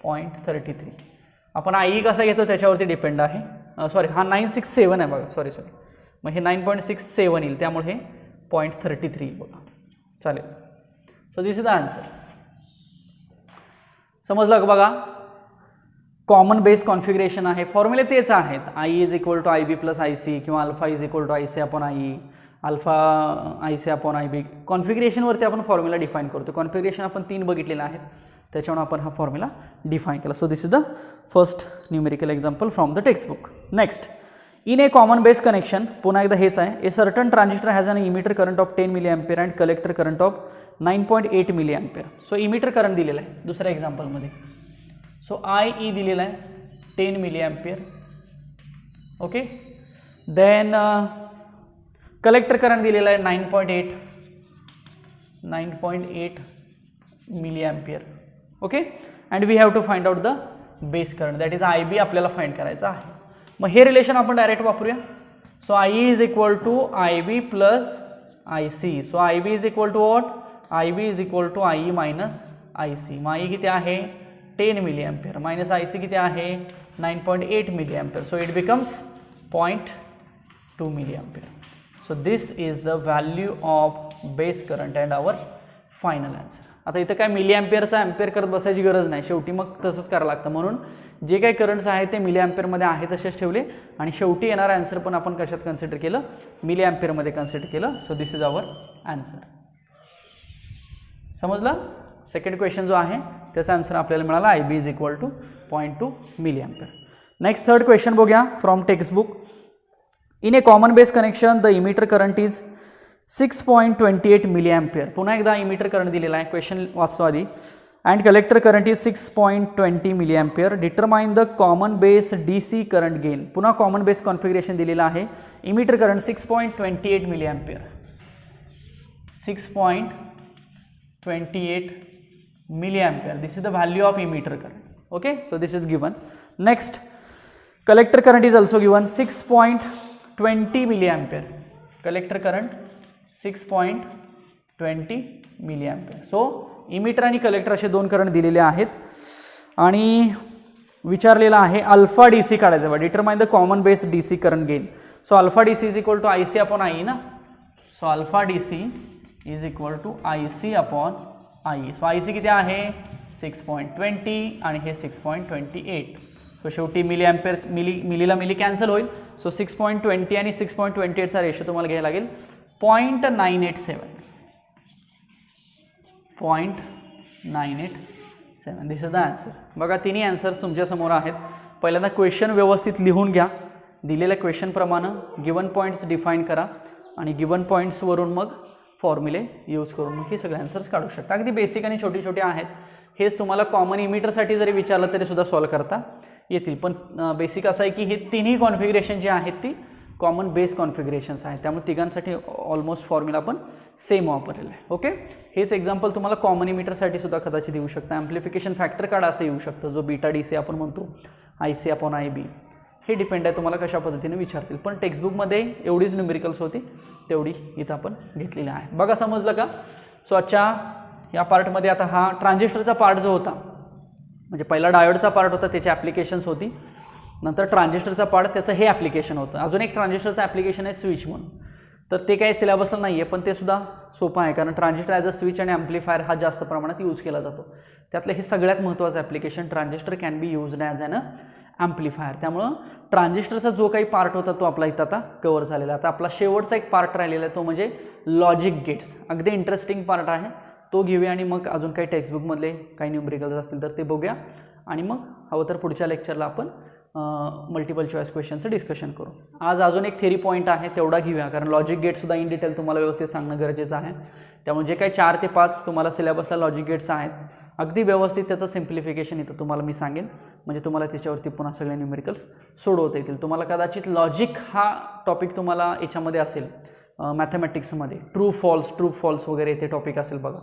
[SPEAKER 1] 0.33. आपण IE कसा घेतो त्याच्यावरती डिपेंड आहे. सॉरी हा 967 आहे बघा, सॉरी. मग हे 9.67 येईल, त्यामुळे हे 0.33 येईल बघा. चालेल. So this is the answer. समजलं का बघा, कॉमन बेस कॉन्फिगरेशन आहे, फॉर्म्युले तेच आहेत. IE is equal to IB plus IC किंवा alpha is equal to IC upon IE, alpha IC upon IB. कॉन्फिगरेशनवरती आपण फॉर्म्युला डिफाईन करतो. कॉन्फिगरेशन आपण 3 बघितलेलं आहेत, त्याच्यावर आपण हा फॉर्म्युला डिफाईन केला. So this is the first numerical example from the text book. Next, in a common base connection, पुन्हा एकदा हेच आहे. A certain transistor has an emitter current of 10 milli ampere and collector current of 9.8 milli ampere. So emitter current दिलेला आहे दुसऱ्या एक्झाम्पलमध्ये. So IE दिलेला आहे 10 milli ampere. Okay, then collector current दिलेला आहे 9.8 milli ampere. Okay, and we have to find out the base current, that is IB आपल्याला find करायचं आहे. मग हे रिलेशन आपण डायरेक्ट वापरूया. So IE is equal to IB plus IC. So IB is equal to what, IB is equal to IE minus IC. मग IE किती आहे 10 मिली एम्पियर मायनस IC किती आहे 9.8 milli ampere. So it becomes 0.2 milli ampere. So this is the value of base current and our final answer. आता इथं काय milli एम्पियरचा ampere करत बसायची गरज नाही, शेवटी मग तसंच करावं लागतं. म्हणून जे काही करंट्स आहेत ते मिली एम्पियरमध्ये आहे तसेच ठेवले, आणि शेवटी येणारा आन्सर पण आपण कशात कन्सिडर केलं, मिली एम्पियरमध्ये कन्सिडर केलं. So this is our answer. समजलं. सेकंड क्वेश्चन जो आहे त्याचा आन्सर आपल्याला मिळाला IB is equal to 0.2 milli ampere. Next third question बघूया from text book. In a common base connection the emitter current is 6.28 milli ampere. पुन्हा एकदा emitter current दिलेला आहे, क्वेश्चन वाचतो आधी. And collector current is 6.20 milli ampere. Determine the common base DC current gain. पुन्हा common base configuration दिलेलं आहे. Emitter current 6.28 milli ampere, 6.28 milli ampere. This is the value of emitter current. Okay, so this is given. Next, collector current is also given 6.20 milli ampere. Collector current 6.20 milli ampere. So emitter आणि collector असे दोन current दिलेले आहेत, आणि विचारलेला आहे alpha DC काढायचं बघा. Determine the common base DC current gain. So alpha DC is equal to IC upon IE ना. So alpha DC is equal to IC upon IE. So IC किती आहे 6.20 आणि हे 6.28. सो शेवटी मिली एम्पियर मिलीला मिली कॅन्सल होईल. So 6.20 आणि 6.28चा रेशो तुम्हाला घ्यायला लागेल 0.987. 0.987. This is the answer. बघा तिन्ही आन्सर्स तुमच्यासमोर आहेत. पहिल्यांदा क्वेश्चन व्यवस्थित लिहून घ्या, दिलेल्या क्वेश्चनप्रमाणे गिवन पॉईंट्स डिफाईन करा, आणि गिवन पॉईंट्सवरून मग फॉर्म्युले यूज करून मग हे सगळे आन्सर्स काढू शकता. अगदी बेसिक आणि छोटे छोटे आहेत. हेच तुम्हाला कॉमन इमिटरसाठी जरी विचारलं तरी सुद्धा सॉल्व करता येतील. पण बेसिक असं आहे की हे तिन्ही कॉन्फिगरेशन जी आहेत ती कॉमन बेस कॉन्फिगरेशन्स आहेत, त्यामुळे तिघांसाठी ऑलमोस्ट फॉर्म्युला आपण सेम वापरलेला आहे. ओके, हेच एक्झाम्पल तुम्हाला कॉमन इमिटरसाठी सुद्धा कदाचित येऊ शकतं. ॲम्प्लिफिकेशन फॅक्टर काढा असं येऊ शकतं, जो बीटा डी सी आपण म्हणतो, IC/IB. हे डिपेंड आहे तुम्हाला कशा पद्धतीने विचारतील, पण टेक्स्टबुकमध्ये एवढीच न्यूमेरिकल्स होती, तेवढी इथं आपण घेतलेली आहे. बघा समजलं का? सो आजच्या या पार्टमध्ये आता हा ट्रान्झिस्टरचा पार्ट जो होता, म्हणजे पहिला डायोडचा पार्ट होता, त्याची ॲप्लिकेशन्स होती, नंतर ट्रान्झिस्टरचा पार्ट त्याचं हे ॲप्लिकेशन होतं. अजून एक ट्रान्झिस्टरचं ॲप्लिकेशन आहे स्विच म्हणून, तर ते काही सिलेबसला नाही आहे, पण ते सुद्धा सोपं आहे, कारण ट्रान्झिस्टर ॲज अ स्विच आणि ॲम्प्लिफायर हा जास्त प्रमाणात यूज केला जातो. त्यातलं हे सगळ्यात महत्त्वाचं application, transistor can be used as an amplifier. त्यामुळं ट्रान्झिस्टरचा जो काही पार्ट होता तो आपला इथं आता कव्हर झालेला. आता आपला शेवटचा एक पार्ट राहिलेला आहे, तो म्हणजे लॉजिक गेट्स. अगदी इंटरेस्टिंग पार्ट आहे, तो घेऊया आणि मग अजून काही टेक्स्टबुकमधले काही न्यूमेरिकल्स असतील तर ते बघूया, आणि मग हवं तर पुढच्या लेक्चरला आपण मल्टिपल चॉईस क्वेश्चनचं डिस्कशन करू. आज अजून एक थेरी पॉईंट आहे, तेवढा घेऊया, कारण लॉजिक गेटसुद्धा इन डिटेल तुम्हाला व्यवस्थित सांगणं गरजेचं आहे. त्यामुळे जे काही 4 ते 5 तुम्हाला सिलेबसला लॉजिक गेट्स आहेत, अगदी व्यवस्थित त्याचं सिम्प्लिफिकेशन इथं तुम्हाला मी सांगेन, म्हणजे तुम्हाला त्याच्यावरती पुन्हा सगळे न्यूमेरिकल्स सोडवता येतील. तुम्हाला कदाचित लॉजिक हा टॉपिक तुम्हाला याच्यामध्ये असेल, मॅथमॅटिक्समध्ये ट्रू फॉल्स वगैरे ते टॉपिक असेल बघा,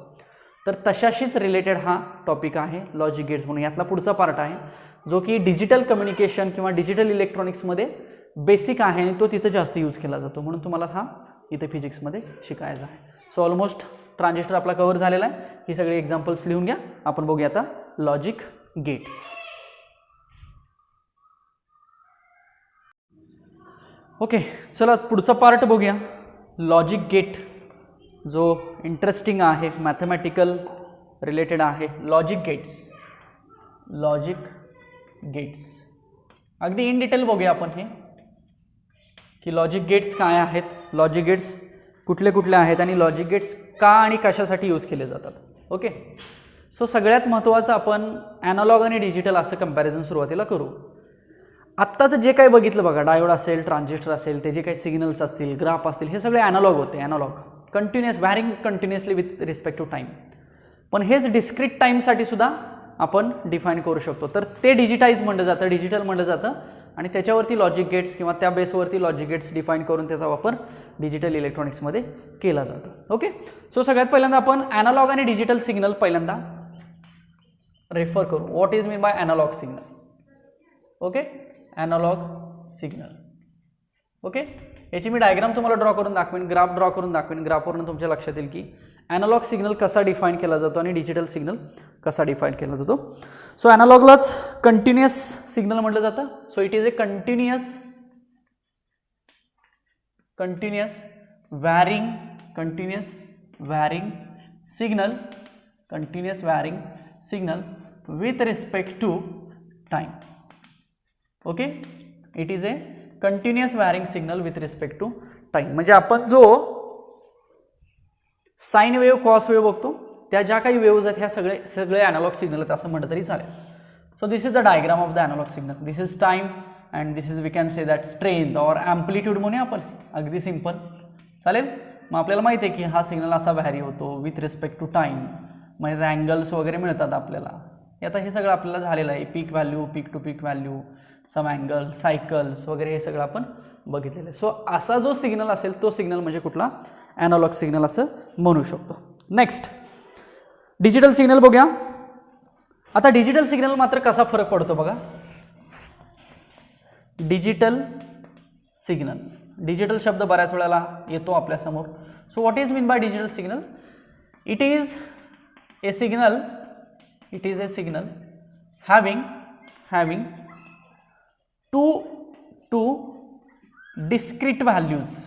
[SPEAKER 1] तर तशाशीच रिलेटेड हा टॉपिक आहे लॉजिक गेट्स म्हणून. यातला पुढचा पार्ट आहे जो की डिजिटल कम्युनिकेशन किंवा डिजिटल इलेक्ट्रॉनिक्समध्ये बेसिक आहे, आणि तो तिथं जास्त यूज केला जातो, म्हणून तुम्हाला हा इथे फिजिक्समध्ये शिकायचा आहे. सो ऑलमोस्ट ट्रान्झिस्टर आपला कव्हर झालेला आहे. ही सगळी एक्झाम्पल्स लिहून घ्या. आपण बघूया आता लॉजिक गेट्स. ओके, चला पुढचा पार्ट बघूया, लॉजिक गेट, जो इंटरेस्टिंग आहे, मॅथमॅटिकल रिलेटेड आहे. लॉजिक गेट्स अगदी इन डिटेल बघूया आपण हे, की लॉजिक गेट्स काय आहेत, लॉजिक गेट्स कुठले कुठले आहेत, आणि लॉजिक गेट्स का आणि कशासाठी यूज केले जातात. ओके, सो सगळ्यात महत्त्वाचं आपण ॲनालॉग आणि डिजिटल असं कंपॅरिझन सुरुवातीला करू. आत्ताचं जे काही बघितलं बघा, डायोड असेल, ट्रान्झिस्टर असेल, ते जे काही सिग्नल्स असतील, ग्राफ असतील, हे सगळे ॲनालॉग होते. Analog continuous, varying continuously with respect to time. पण हेच डिस्क्रीट टाईमसाठी सुद्धा आपण डिफाईन करू शकतो, तर ते डिजिटाईज म्हणलं जातं, डिजिटल म्हणलं जातं, आणि त्याच्यावरती लॉजिक गेट्स किंवा त्या बेसवरती लॉजिक गेट्स डिफाईन करून त्याचा वापर डिजिटल इलेक्ट्रॉनिक्समध्ये केला जातो. ओके, सो सगळ्यात पहिल्यांदा आपण ॲनालॉग आणि डिजिटल सिग्नल पहिल्यांदा रेफर करू. What is mean by analog signal? Okay, analog signal. Okay, याची मी डायग्राम तुम्हाला ड्रॉ करून दाखवेन, ग्राफ ड्रॉ करून दाखवेन. ग्राफवरून तुमच्या लक्षात येईल की ॲनालॉग सिग्नल कसा डिफाईन केला जातो आणि डिजिटल सिग्नल कसा डिफाईन केला जातो. सो ॲनालॉगलाच कंटिन्युअस सिग्नल म्हटलं जातं. So it is a continuous varying signal with respect to time. Okay, it is a continuous varying signal with respect to time. म्हणजे आपण जो साईन वेव्ह, कॉस वेव्ह बघतो, त्या ज्या काही वेव्हज आहेत ह्या सगळे ॲनालॉग सिग्नल आहेत असं म्हटलं तरी चालेल. So this is the diagram of the analog signal. This is time and this is we can say that strength or amplitude म्हणूया आपण, अगदी सिम्पल चालेल. मग आपल्याला माहिती आहे की हा सिग्नल असा व्हॅरी होतो विथ रिस्पेक्ट टू टाईम, म्हणजे अँगल्स वगैरे मिळतात आपल्याला. आता हे सगळं आपल्याला झालेलं आहे, peak value, peak to peak value, some angle, cycles वगैरे हे सगळं आपण बघितलेलं आहे. सो असा जो सिग्नल असेल तो सिग्नल म्हणजे कुठला? ॲनालॉग सिग्नल असं म्हणू शकतो. नेक्स्ट डिजिटल सिग्नल बघूया. आता डिजिटल सिग्नल मात्र कसा फरक पडतो बघा. डिजिटल शब्द बऱ्याच वेळेला येतो आपल्यासमोर. So what is mean by digital signal? It is A signal having two discrete values.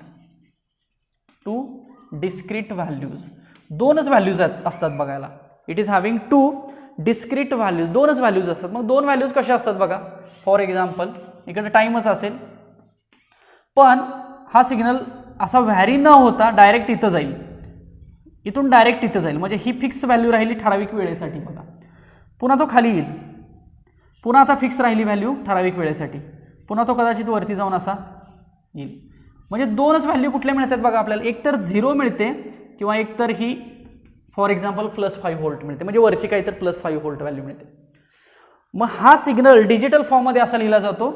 [SPEAKER 1] दोनच व्हॅल्यूज असतात बघायला. It is having 2 discrete values, दोनच व्हॅल्यूज असतात. मग दोन व्हॅल्यूज कशा असतात बघा. फॉर एक्झाम्पल इकडे टाईमच असेल, पण हा सिग्नल असा व्हॅरी न होता डायरेक्ट इथं जाईल, इथून डायरेक्ट इथं जाईल, म्हणजे ही फिक्स व्हॅल्यू राहिली ठराविक वेळेसाठी बघा. पुन्हा तो खाली येईल, पुन्हा आता फिक्स राहिली व्हॅल्यू ठराविक वेळेसाठी, पुन्हा तो कदाचित वरती जाऊन असा येईल. म्हणजे दोनच व्हॅल्यू कुठल्या मिळतात बघा आपल्याला. एक तर 0 मिळते किंवा एक तर ही फॉर एक्झाम्पल +5 व्होल्ट मिळते, म्हणजे वरची काही तर +5 व्होल्ट व्हॅल्यू मिळते. मग हा सिग्नल डिजिटल फॉर्ममध्ये असा लिहिला जातो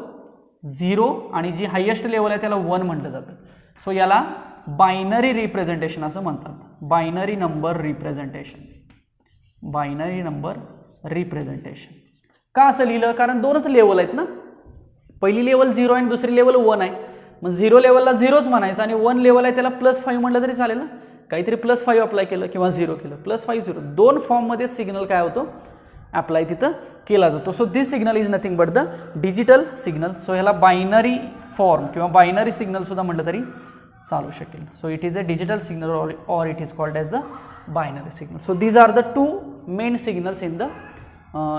[SPEAKER 1] 0 आणि जी हायेस्ट लेवल आहे त्याला 1 म्हटलं जातं. सो याला बायनरी रिप्रेझेंटेशन असं म्हणतात. Binary number representation. Binary number representation का असं लिहिलं? कारण दोनच लेवल आहेत ना. पहिली लेवल 0 आणि दुसरी लेवल 1 आहे. मग 0 लेवलला 0च म्हणायचं आणि 1 लेवल आहे त्याला +5 म्हटलं तरी चालेल ना. काहीतरी +5 अप्लाय केलं किंवा 0 केलं. +5 0 दोन फॉर्ममध्ये सिग्नल काय होतो अप्लाय तिथं केला जातो. So this signal is nothing but the digital signal. So ह्याला बायनरी फॉर्म किंवा बायनरी सिग्नल सुद्धा म्हटलं तरी चालू शकेल. So it is a digital signal or it is called as the binary signal. So these are the two main signals in the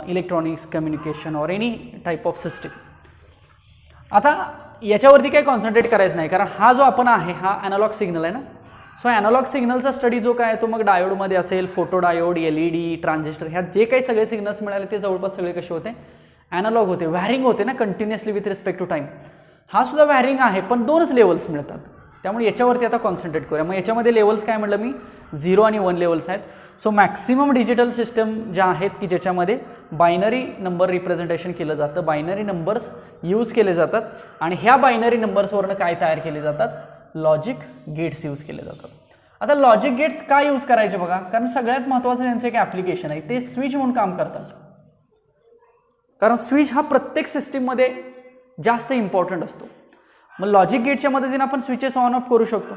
[SPEAKER 1] electronics communication or any type of system. आता याच्यावरती काही concentrate करायचं नाही कारण हा जो आपण आहे हा ॲनालॉग सिग्नल आहे ना. सो ॲनालॉग सिग्नलचा स्टडी जो काय तो मग डायोडमध्ये असेल, फोटो डायोड, LED, ट्रान्झिस्टर, ह्या जे काही सगळे सिग्नल्स मिळाले ते जवळपास सगळे कसे होते ॲनालॉग होते. व्हॅरिंग होते ना continuously with respect to time. हा सुद्धा व्हॅरिंग आहे पण दोनच लेवल्स मिळतात. त्यामुळे याच्यावरती आता कॉन्सन्ट्रेट करूया. मग याच्यामध्ये लेवल्स काय म्हटलं मी 0 आणि 1 लेवल्स आहेत. सो मॅक्सिमम डिजिटल सिस्टम ज्या आहेत की ज्याच्यामध्ये बायनरी नंबर रिप्रेझेंटेशन केलं जातं, बायनरी नंबर्स यूज केले जातात आणि ह्या बायनरी नंबर्सवरनं काय तयार केले जातात लॉजिक गेट्स यूज केले जातात. आता लॉजिक गेट्स का यूज करायचे बघा, कारण सगळ्यात महत्त्वाचं त्यांचं एक ॲप्लिकेशन आहे ते स्विच म्हणून काम करतात. कारण स्विच हा प्रत्येक सिस्टीममध्ये जास्त इम्पॉर्टंट असतो. मग लॉजिक गेटच्या मदतीने आपण स्विचेस ऑन ऑफ करू शकतो.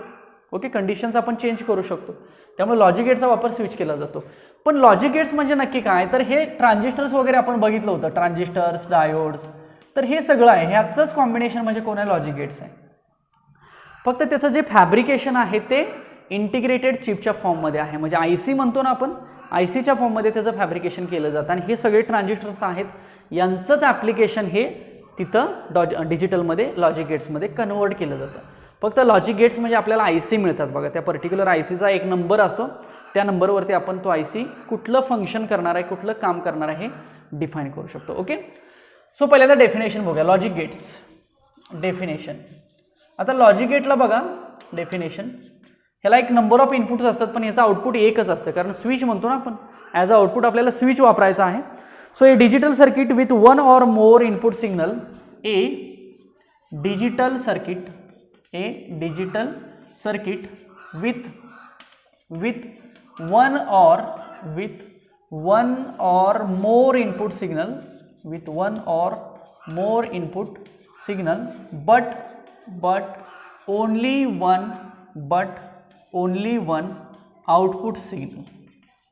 [SPEAKER 1] ओके, कंडिशन्स आपण चेंज करू शकतो. त्यामुळे लॉजिक गेटचा वापर स्विच केला जातो. पण लॉजिक गेट्स म्हणजे नक्की काय, तर हे ट्रान्झिस्टर्स वगैरे आपण बघितलं होतं, ट्रान्झिस्टर्स, डायोड्स, तर हे सगळं आहे. ह्याचंच कॉम्बिनेशन म्हणजे कोण आहे लॉजिक गेट्स आहे. फक्त त्याचं जे फॅब्रिकेशन आहे ते इंटिग्रेटेड चिपच्या फॉर्ममध्ये आहे. म्हणजे IC म्हणतो ना आपण, ICच्या फॉर्ममध्ये त्याचं फॅब्रिकेशन केलं जातं आणि हे सगळे ट्रान्झिस्टर्स आहेत यांचंच ॲप्लिकेशन हे तिथं डिजिटलमध्ये लॉजिक गेट्समध्ये कन्वर्ट केलं जातं. फक्त लॉजिक गेट्स म्हणजे आपल्याला IC मिळतात बघा, त्या पर्टिक्युलर ICचा एक नंबर असतो, त्या नंबरवरती आपण तो IC कुठलं फंक्शन करणार आहे, कुठलं काम करणार आहे हे डिफाईन करू शकतो. ओके, सो पहिल्यांदा डेफिनेशन बघूया. Logic gates definition. आता लॉजिक गेटला बघा डेफिनेशन, ह्याला एक नंबर ऑफ इनपुट्स असतात पण याचं आउटपुट एकच असतं कारण स्विच म्हणतो ना आपण, ॲज अ आउटपुट आपल्याला स्विच वापरायचं आहे. So A digital circuit with one or more input signal, A digital circuit with one or more input signal, but only one output signal.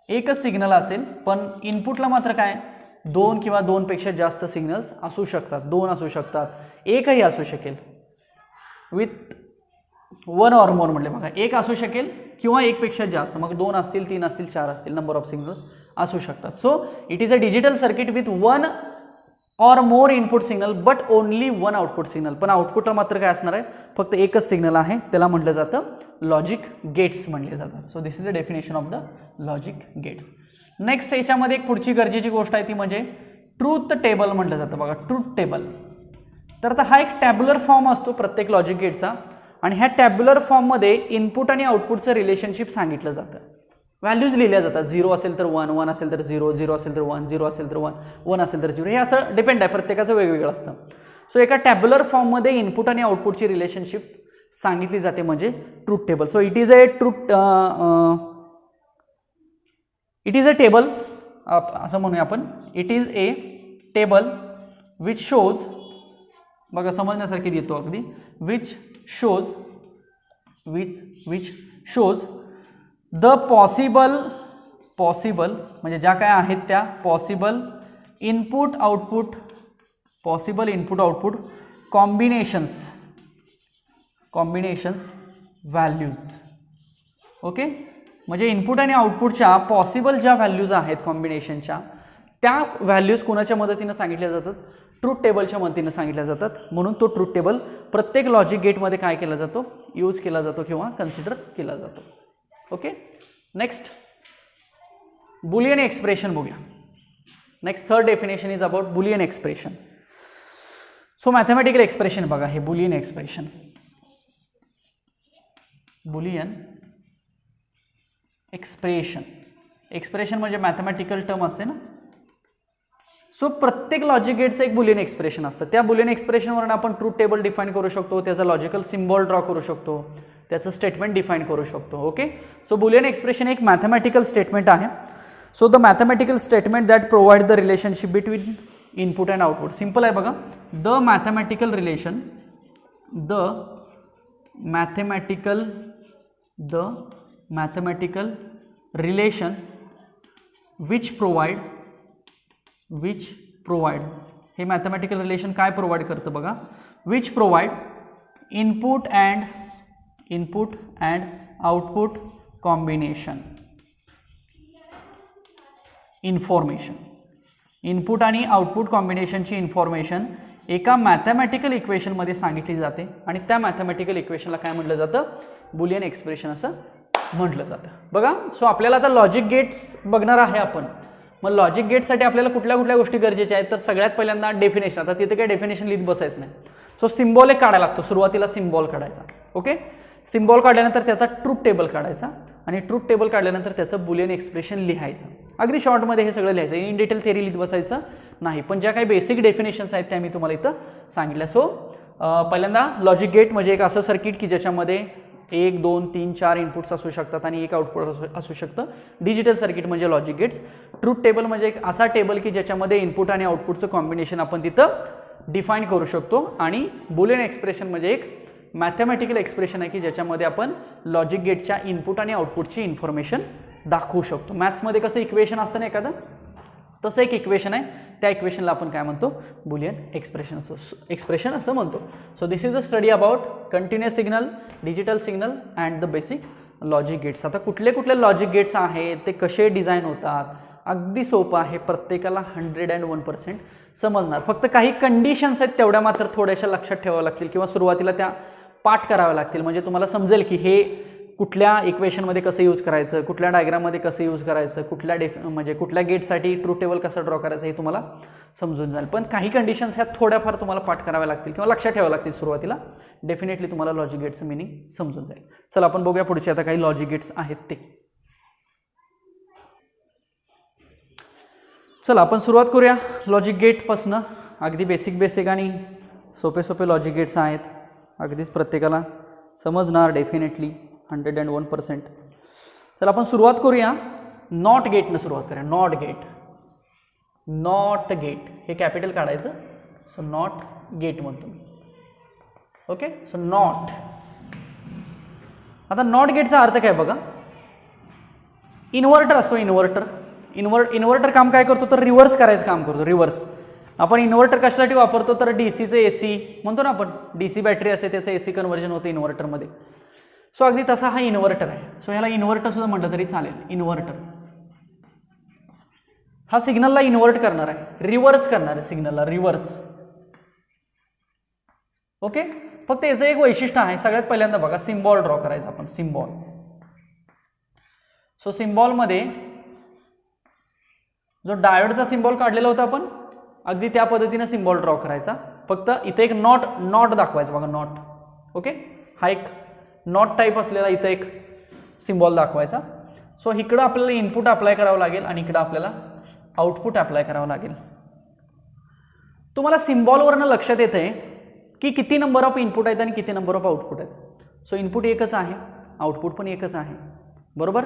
[SPEAKER 1] एकच सिग्नल असेल पण इनपुटला मात्र काय 2 किंवा 2 पेक्षा जास्त सिग्नल्स असू शकतात, 2 असू शकतात, एकही असू शकेल. विथ 1 or more म्हटले बघा, एक असू शकेल किंवा एकपेक्षा जास्त, मग 2 असतील, 3 असतील, 4 असतील, नंबर ऑफ सिग्नल्स असू शकतात. So it is a digital circuit with 1 or more input signal but only 1 output signal. पण आउटपुटला मात्र काय असणार आहे, फक्त एकच सिग्नल आहे, त्याला म्हटलं जातं लॉजिक गेट्स म्हटले जातात. So this is the definition of the logic gates. Next याच्यामध्ये एक पुढची गरजेची गोष्ट आहे ती म्हणजे ट्रूथ टेबल म्हटलं जातं बघा, ट्रूथ टेबल. तर आता हा एक टॅब्युलर फॉर्म असतो प्रत्येक लॉजिक गेटचा आणि ह्या टॅब्युलर फॉर्ममध्ये इनपुट आणि आउटपुटचं रिलेशनशिप सांगितलं जातं. व्हॅल्यूज लिहिल्या जातात, 0 असेल तर 1, 1 असेल तर 0, 0 असेल तर 1, 0 असेल तर 1, 1 असेल तर 0, हे असं डिपेंड आहे, प्रत्येकाचं वेगवेगळं असतं. सो एका टॅब्युलर फॉर्ममध्ये इनपुट आणि आउटपुटची रिलेशनशिप सांगितली जाते म्हणजे truth table. So it is a table असं म्हणूया आपण. It is A table which shows, बघा समजण्यासारखी देतो अगदी, विच शोज द पॉसिबल म्हणजे ज्या काय आहेत त्या possible input output combinations values. Okay, म्हणजे इनपुट आणि आउटपुटच्या पॉसिबल ज्या व्हॅल्यूज आहेत कॉम्बिनेशनच्या त्या व्हॅल्यूज कोणाच्या मदतीनं सांगितल्या जातात, ट्रूथ टेबलच्या मदतीनं सांगितल्या जातात. म्हणून तो ट्रूथ टेबल प्रत्येक लॉजिक गेटमध्ये काय केला जातो, यूज केला जातो किंवा कन्सिडर केला जातो. ओके, नेक्स्ट बुलियन एक्सप्रेशन बघूया. Next third definition is about Boolean expression. So mathematical expression बघा, हे बुलियन एक्सप्रेशन एक्सप्रेशन म्हणजे मॅथमॅटिकल टर्म असते ना. सो प्रत्येक लॉजिक गेटचं एक बुलियन एक्सप्रेशन असतं. त्या बुलियन एक्सप्रेशनवरून आपण ट्रूथ टेबल डिफाईन करू शकतो, त्याचा लॉजिकल सिम्बॉल ड्रॉ करू शकतो, त्याचं स्टेटमेंट डिफाईन करू शकतो. ओके, सो बुलियन एक्सप्रेशन एक मॅथमॅटिकल स्टेटमेंट आहे. So the mathematical statement that provide the relationship between input and output. Simple आहे बघा. The mathematical relation which provide हे मॅथमॅटिकल रिलेशन काय प्रोव्हाइड करतं बघा. Which provide input and output combination information. Input आणि output कॉम्बिनेशनची information एका mathematical इक्वेशनमध्ये सांगितली जाते आणि त्या मॅथमॅटिकल इक्वेशनला काय म्हटलं जातं, बुलियन एक्सप्रेशन असं म्हटलं जातं. बघा, सो आपल्याला आता लॉजिक गेट्स बघणार आहे आपण. मग लॉजिक गेटसाठी आपल्याला कुठल्या कुठल्या गोष्टी गरजेच्या आहेत, तर सगळ्यात पहिल्यांदा डेफिनेशन. आता तिथे काही डेफिनेशन लिहित बसायचं नाही. सो सिम्बॉल एक काढायला लागतो. सुरुवातीला सिम्बॉल काढायचा. ओके, सिम्बॉल काढल्यानंतर त्याचा ट्रूथ टेबल काढायचा आणि ट्रूथ टेबल काढल्यानंतर त्याचं बुलियन एक्सप्रेशन लिहायचं. अगदी शॉर्टमध्ये हे सगळं लिहायचं, इन डिटेल थेरी लिहित बसायचं नाही, पण ज्या काही बेसिक डेफिनेशन्स आहेत त्या मी तुम्हाला इथं सांगितल्या. सो पहिल्यांदा लॉजिक गेट म्हणजे एक असं सर्किट की ज्याच्यामध्ये 1 2 3 4 इनपुट्स असू शकतात आणि एक आउटपुट असू शकतं. डिजिटल सर्किट म्हणजे लॉजिक गेट्स. ट्रूथ टेबल म्हणजे एक असा टेबल की ज्याच्यामध्ये इनपुट आणि आउटपुटचं कॉम्बिनेशन आपण तिथं डिफाईन करू शकतो. आणि बुलियन एक्सप्रेशन म्हणजे एक मॅथमॅटिकल एक्सप्रेशन आहे की ज्याच्यामध्ये आपण लॉजिक गेटच्या इनपुट आणि आउटपुटची इन्फॉर्मेशन दाखवू शकतो. मॅथ्समध्ये कसं इक्वेशन असतं ना एखादं, तसं एक इक्वेशन आहे. त्या इक्वेशनला आपण काय म्हणतो, बुलियन एक्सप्रेशन असं म्हणतो. So this is a study about continuous signal, digital signal and the basic logic gates. आता कुठले कुठले लॉजिक गेट्स आहेत, ते कसे डिझाईन होतात, अगदी सोपं आहे. प्रत्येकाला 101% समजणार. फक्त काही कंडिशन्स आहेत तेवढ्या मात्र थोड्याशा लक्षात ठेवाव्या लागतील किंवा सुरुवातीला त्या पाठ कराव्या लागतील, म्हणजे तुम्हाला समजेल की हे कुठल्या इक्वेशनमध्ये कसं यूज करायचं, कुठल्या डायग्राममध्ये कसं यूज करायचं, म्हणजे कुठल्या गेटसाठी ट्रूथ टेबल कसं ड्रॉ करायचं हे तुम्हाला समजून जाईल. पण काही कंडिशन्स ह्या थोड्याफार तुम्हाला पाठ कराव्या लागतील किंवा लक्षात ठेवाव्या लागतील सुरुवातीला. डेफिनेटली तुम्हाला लॉजिक गेटचं मिनिंग समजून जाईल. चला आपण बघूया पुढचे आता काही लॉजिक गेट्स आहेत ते. चला आपण सुरुवात करूया लॉजिक गेटपासनं. अगदी बेसिक आणि सोपे लॉजिक गेट्स आहेत. अगदीच प्रत्येकाला समजणार डेफिनेटली 101%. तर आपण सुरुवात करूया नॉट गेटनं सुरुवात करूया. नॉट गेट हे कॅपिटल काढायचं. सो नॉट गेट म्हणतो मी. Okay, so not. आता नॉट गेटचा अर्थ काय बघा. इन्व्हर्टर असतो. इन्व्हर्टर काम काय करतो, तर रिव्हर्स करायचं काम करतो. रिव्हर्स आपण इन्व्हर्टर कशासाठी वापरतो, तर डीसीचे एसी म्हणतो ना आपण, डीसी बॅटरी असते त्याचं एसी कन्व्हर्जन होतं इन्व्हर्टरमध्ये. सो अगदी तसा हा इन्व्हर्टर आहे. सो ह्याला इन्व्हर्टर सुद्धा म्हटलं तरी चालेल. इन्व्हर्टर हा सिग्नलला इन्व्हर्ट करणार आहे, रिव्हर्स करणार आहे सिग्नलला, रिव्हर्स. ओके, फक्त याचं एक वैशिष्ट्य आहे. सगळ्यात पहिल्यांदा बघा, सिम्बॉल ड्रॉ करायचा आपण. सिम्बॉल. सो सिम्बॉलमध्ये जो डायोडचा सिम्बॉल काढलेला होता आपण, अगदी त्या पद्धतीने सिम्बॉल ड्रॉ करायचा. फक्त इथे एक नॉट दाखवायचा बघा, नॉट. ओके, हा एक नॉट टाईप असलेला इथं एक सिम्बॉल दाखवायचा. सो इकडं आपल्याला इनपुट अप्लाय करावं लागेल आणि इकडं आपल्याला आउटपुट अप्लाय करावं लागेल. तुम्हाला सिम्बॉलवरनं लक्षात येतंय की किती नंबर ऑफ इनपुट आहेत आणि किती नंबर ऑफ आउटपुट आहेत. सो इनपुट एकच आहे, आउटपुट पण एकच आहे, बरोबर.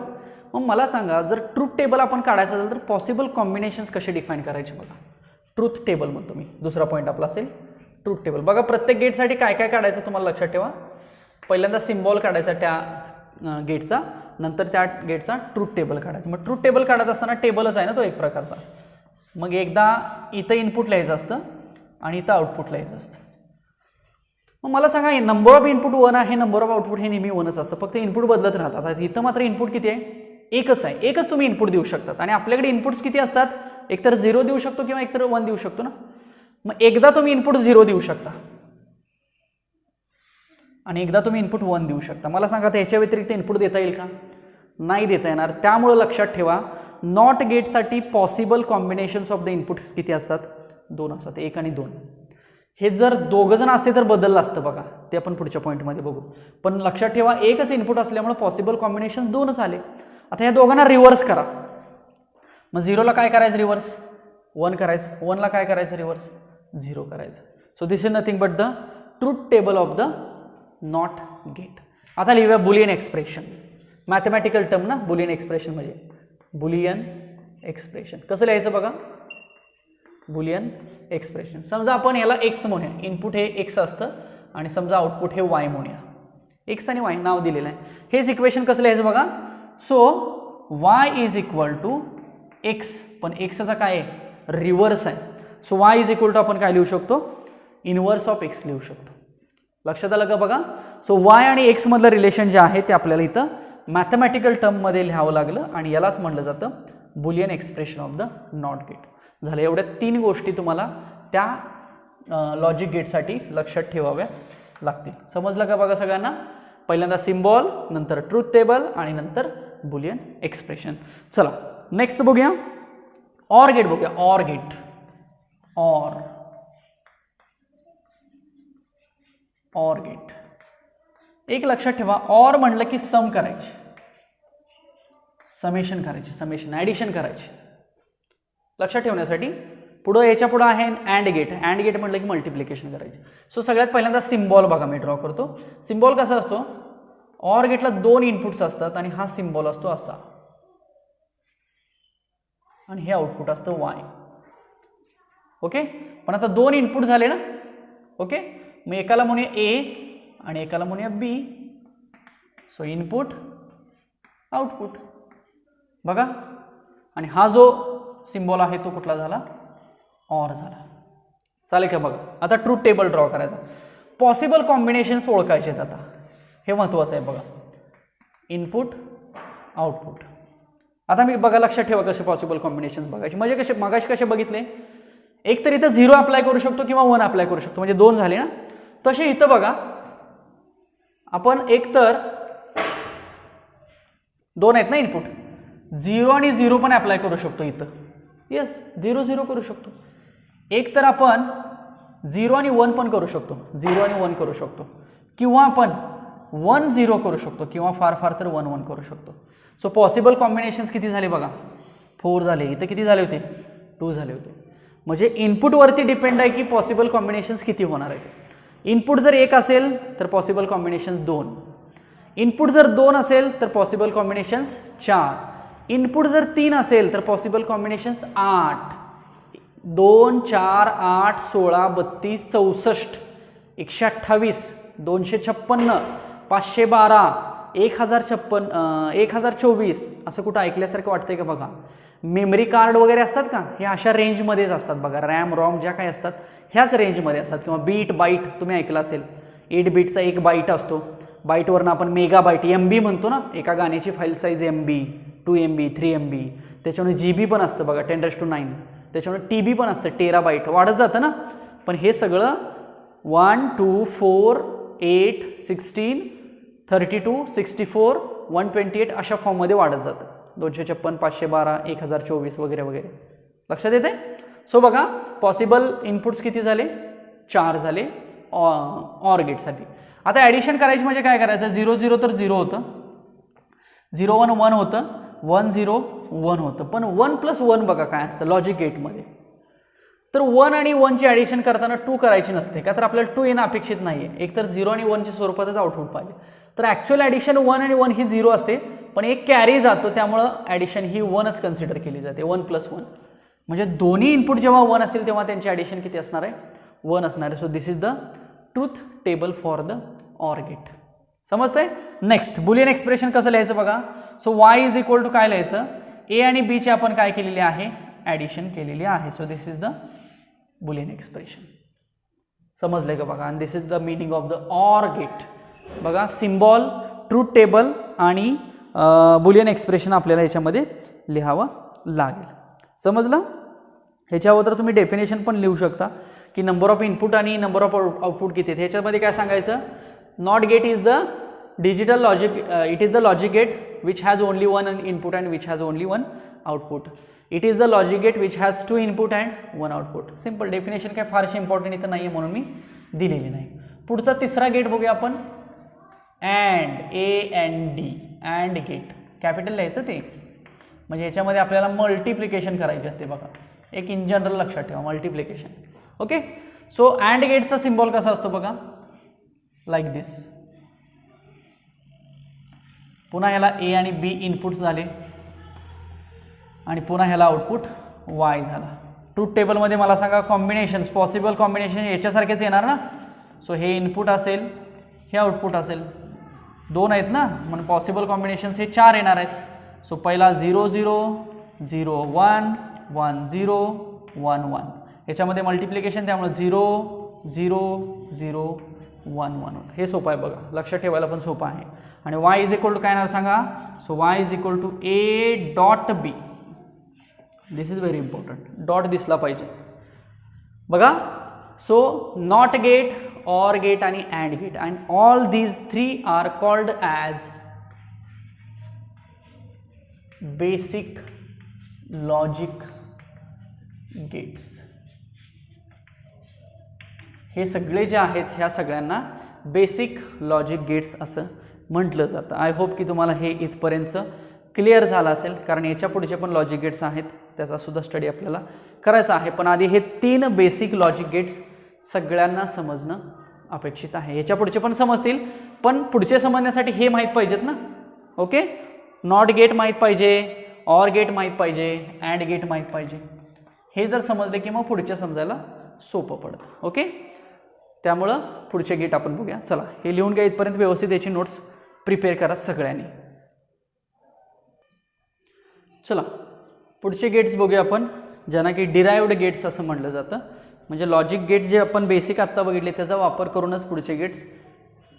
[SPEAKER 1] मग मला सांगा, जर ट्रूथ टेबल आपण काढायचं असेल तर पॉसिबल कॉम्बिनेशन्स कसे डिफाईन करायचे बघा. ट्रूथ टेबल म्हणतो मी. दुसरा पॉईंट आपला असेल ट्रूथ टेबल. बघा, प्रत्येक गेटसाठी काय काय काढायचं तुम्हाला लक्षात ठेवा. पहिल्यांदा सिम्बॉल काढायचा त्या गेटचा, नंतर त्या गेटचा ट्रूथ टेबल काढायचं. मग ट्रूथ टेबल काढत असताना टेबलच आहे ना तो एक प्रकारचा. मग एकदा इथं इनपुट लिहायचं असतं आणि इथं आउटपुट लिहायचं असतं. मग मला सांगा, नंबर ऑफ इनपुट 1 आहे, नंबर ऑफ आउटपुट हे नेहमी 1च असतं, फक्त इनपुट बदलत राहतात. आता इथं मात्र इनपुट किती आहे, एकच आहे. एकच तुम्ही इनपुट देऊ शकतात आणि आपल्याकडे इनपुट्स किती असतात, एकतर 0 देऊ शकतो किंवा एकतर 1 देऊ शकतो ना. मग एकदा तुम्ही इनपुट 0 देऊ शकता आणि एकदा तुम्ही इनपुट 1 देऊ शकता. मला सांगा, आता ह्याच्या व्यतिरिक्त इनपुट देता येईल का, नाही देता येणार. त्यामुळे लक्षात ठेवा, नॉट गेटसाठी possible combinations of the inputs किती असतात, 2 असतात, 1 आणि 2. हे जर दोघं जण असते तर बदललं असतं बघा, ते आपण पुढच्या पॉईंटमध्ये बघू. पण लक्षात ठेवा, एकच इनपुट असल्यामुळे पॉसिबल कॉम्बिनेशन्स 2च आले. आता या दोघांना रिव्हर्स करा. मग 0ला काय करायचं, रिव्हर्स. 1 करायचं, 1ला काय करायचं रिव्हर्स 0 करायचं. So this is nothing but the truth table of the not gate. आता लिहूया बुलियन एक्सप्रेशन. मॅथमॅटिकल टर्म ना बुलियन एक्सप्रेशन म्हणजे बुलियन एक्सप्रेशन कसं लिहायचं बघा. बुलियन एक्सप्रेशन समजा आपण याला एक्स म्हणूया, इनपुट हे एक्स असतं आणि समजा आउटपुट हे वाय म्हणूया. एक्स आणि वाय नाव दिलेलं आहे. हेच इक्वेशन कसं लिहायचं बघा. So Y is equal to X, पण एक्सचा काय आहे रिव्हर्स आहे. So Y is equal to आपण काय लिहू शकतो इनव्हर्स ऑफ एक्स लिहू शकतो. लक्षात आलं का बघा. सो वाय आणि एक्स मधलं रिलेशन जे आहे ते आपल्याला इथं मॅथमॅटिकल टर्ममध्ये लिहावं लागलं आणि यालाच म्हटलं जातं Boolean expression of the not gate. झालं. एवढ्या 3 गोष्टी तुम्हाला त्या लॉजिक गेटसाठी लक्षात ठेवाव्या लागतील. समजलं का बघा सगळ्यांना. पहिल्यांदा सिम्बॉल, नंतर ट्रूथ टेबल आणि नंतर बुलियन एक्सप्रेशन. चला नेक्स्ट बघूया ऑर गेट बघूया. OR gate. ऑर गेट एक लक्षात ठेवा. ऑर म्हणलं की सम करायची, समेशन करायची, समेशन ॲडिशन करायची. लक्षात ठेवण्यासाठी पुढं याच्या पुढं आहे अँड गेट. अँड गेट म्हटलं की मल्टिप्लिकेशन करायची. सो सगळ्यात पहिल्यांदा सिम्बॉल बघा मी ड्रॉ करतो. सिम्बॉल कसा असतो. ऑर गेटला 2 इनपुट्स असतात आणि हा सिम्बॉल असतो असा आणि हे आउटपुट असतं वाय. ओके. पण आता 2 इनपुट झाले ना. ओके. मग एकाला म्हणूया ए आणि एकाला म्हणूया बी. सो इनपुट आउटपुट बघा. आणि हा जो सिम्बॉल आहे तो कुठला झाला ऑर झाला. चालेल का बघा. आता ट्रूथ टेबल ड्रॉ करायचा. पॉसिबल कॉम्बिनेशन्स ओळखायचे आहेत. आता हे महत्त्वाचं आहे बघा. Input output. आता मी बघा लक्षात ठेवा कसे पॉसिबल कॉम्बिनेशन्स बघायचे. म्हणजे कसे मगाशी कसे बघितले. एक तर इथं 0 अप्लाय करू शकतो किंवा 1 अप्लाय करू शकतो म्हणजे 2 झाले ना. तसे इथं बघा आपण एक तर 2 आहेत ना इनपुट. 0 आणि 0 पण अप्लाय करू शकतो इथं. येस 0 0 करू शकतो. एक तर आपण 0 आणि 1 पण करू शकतो. 0 आणि 1 करू शकतो किंवा आपण 1 0 करू शकतो किंवा फार फार तर 1 1 करू शकतो. सो पॉसिबल कॉम्बिनेशन्स किती झाले बघा 4 झाले. इथं किती झाले होते 2 झाले होते. म्हणजे इनपुटवरती डिपेंड आहे की पॉसिबल कॉम्बिनेशन्स किती होणार आहेत. इनपुट जर 1 असेल तर पॉसिबल कॉम्बिनेशन्स 2. इनपुट जर 2 असेल तर पॉसिबल कॉम्बिनेशन्स 4. इनपुट जर 3 असेल तर पॉसिबल कॉम्बिनेशन्स 8. 2 4 8 16 32 64 128 256 512 1024 असं कुठं ऐकल्यासारखं वाटतंय का बघा. मेमरी कार्ड वगैरे असतात का हे अशा रेंजमध्येच असतात बघा. रॅम रॉम ज्या काही असतात ह्याच रेंजमध्ये असतात. किंवा बीट बाईट तुम्ही ऐकलं असेल. 8 बीटचा 1 बाईट असतो. बाईटवरनं आपण मेगा बाईट MB म्हणतो ना. एका गाण्याची file size MB 2 MB 3 MB. त्याच्यामुळे GB पण असतं बघा 10⁹. त्याच्यामुळे TB पण असतं टेराबाईट. वाढत जातं ना. पण हे सगळं 1 2 4 8 16 32 64 128 अशा फॉर्ममध्ये वाढत जातं. 256 512 1024 वगैरे वगैरे. लक्षात येते. सो बघा पॉसिबल इनपुट्स किती झाले 4 झाले ऑर गेटसाठी. आता ॲडिशन करायची म्हणजे काय करायचं. 0 0 तर 0 होतं. 0 1 1 होतं. 1 0 1 होतं. पण 1 + 1 बघा काय असतं लॉजिक गेटमध्ये. तर 1 आणि 1ची ॲडिशन करताना 2 करायची नसते का तर आपल्याला 2 येणं अपेक्षित नाही आहे. एकतर 0 आणि 1च्या स्वरूपातच आउटपुट पाहिजे. तर ॲक्च्युअल ॲडिशन 1 आणि 1 ही 0 असते. पण एक कॅरी जातो त्यामुळं ॲडिशन ही 1च कन्सिडर केली जाते. 1 + 1 म्हणजे दोन्ही इनपुट जेव्हा 1 असेल तेव्हा त्यांची ॲडिशन किती असणार आहे 1 असणार आहे. So this is the truth table for the or gate. समजतंय. नेक्स्ट बुलियन एक्सप्रेशन कसं लिहायचं बघा. So Y is equal to काय लिहायचं. ए आणि बीची आपण काय केलेली आहे ॲडिशन केलेली आहे. So this is the Boolean expression. समजलंय का बघा. आणि this is the meaning of the or gate. बघा सिम्बॉल ट्रूथ टेबल आणि बुलियन एक्सप्रेशन आपल्याला याच्यामध्ये लिहावं लागेल. समजलं. ह्याच्यावर तर तुम्ही डेफिनेशन पण लिहू शकता की नंबर ऑफ इनपुट आणि नंबर ऑफ आउटपुट किती. ह्याच्यामध्ये काय सांगायचं. NOT gate is the digital logic. It is the logic gate which has only 1 input and which has only 1 output. It is the logic gate which has 2 input and 1 output. Simple. Definition काय फारशी important इथं नाही आहे म्हणून मी दिलेली नाही. पुढचा तिसरा गेट बघूया आपण. And AND gate. कॅपिटल लिहायचं ते. म्हणजे ह्याच्यामध्ये आपल्याला मल्टिप्लिकेशन करायची असते बघा. एक इन जनरल लक्षात ठेवा, मल्टिप्लिकेशन. ओके. सो अँड गेटचा सिम्बॉल कसा असतो बघा, लाईक दिस. पुन्हा ह्याला ए आणि बी इनपुट्स झाले आणि पुन्हा ह्याला आउटपुट वाय झाला. ट्रूथ टेबलमध्ये मला सांगा कॉम्बिनेशन्स, पॉसिबल कॉम्बिनेशन याच्यासारखेच येणार ना. सो हे इनपुट असेल, हे आउटपुट असेल, 2 आहेत ना, म्हणून पॉसिबल कॉम्बिनेशन्स हे 4 येणार आहेत. सो पहिला 0 0 0 1 1 0 1 1, याच्यामध्ये मल्टिप्लिकेशन, त्यामुळे 0 0 0 1 1. हे सोपं आहे बघा, लक्षात ठेवायला पण सोपं आहे. आणि y इज इक्वल टू काय येणार सांगा. So y is equal to a dot B. This is very important, dot दिसला पाहिजे बघा. So not gate, or gate आणि and gate, and all these 3 are called as basic logic gates. हे सगळे जे आहेत ह्या सगळ्यांना बेसिक लॉजिक गेट्स असं म्हटलं जातं. आय होप की तुम्हाला हे इथपर्यंत क्लिअर झालं असेल, कारण याच्या पुढचे पण लॉजिक गेट्स आहेत, त्याचा सुद्धा स्टडी आपल्याला करायचा आहे. पण आधी हे 3 बेसिक लॉजिक गेट्स सगळ्यांना समजणं अपेक्षित आहे. याच्या पुढचे पण समजतील, पण पुढचे समजण्यासाठी हे माहीत पाहिजेत ना. ओके. नॉट गेट माहीत पाहिजे, ऑर गेट माहीत पाहिजे, अँड गेट माहीत पाहिजे. हे जर समजले की मग पुढचे समजायला सोपं पडतं. ओके. त्यामुळं पुढचे गेट आपण बघूया. चला हे लिहून घ्या इथपर्यंत, व्यवस्थित याची नोट्स प्रिपेअर करा सगळ्यांनी. चला पुढचे गेट्स बघूया आपण, ज्यांना की डिराइव्ड गेट्स असं म्हटलं जातं. म्हणजे लॉजिक गेट जे आपण बेसिक आत्ता बघितले त्याचा वापर करूनच पुढचे गेट्स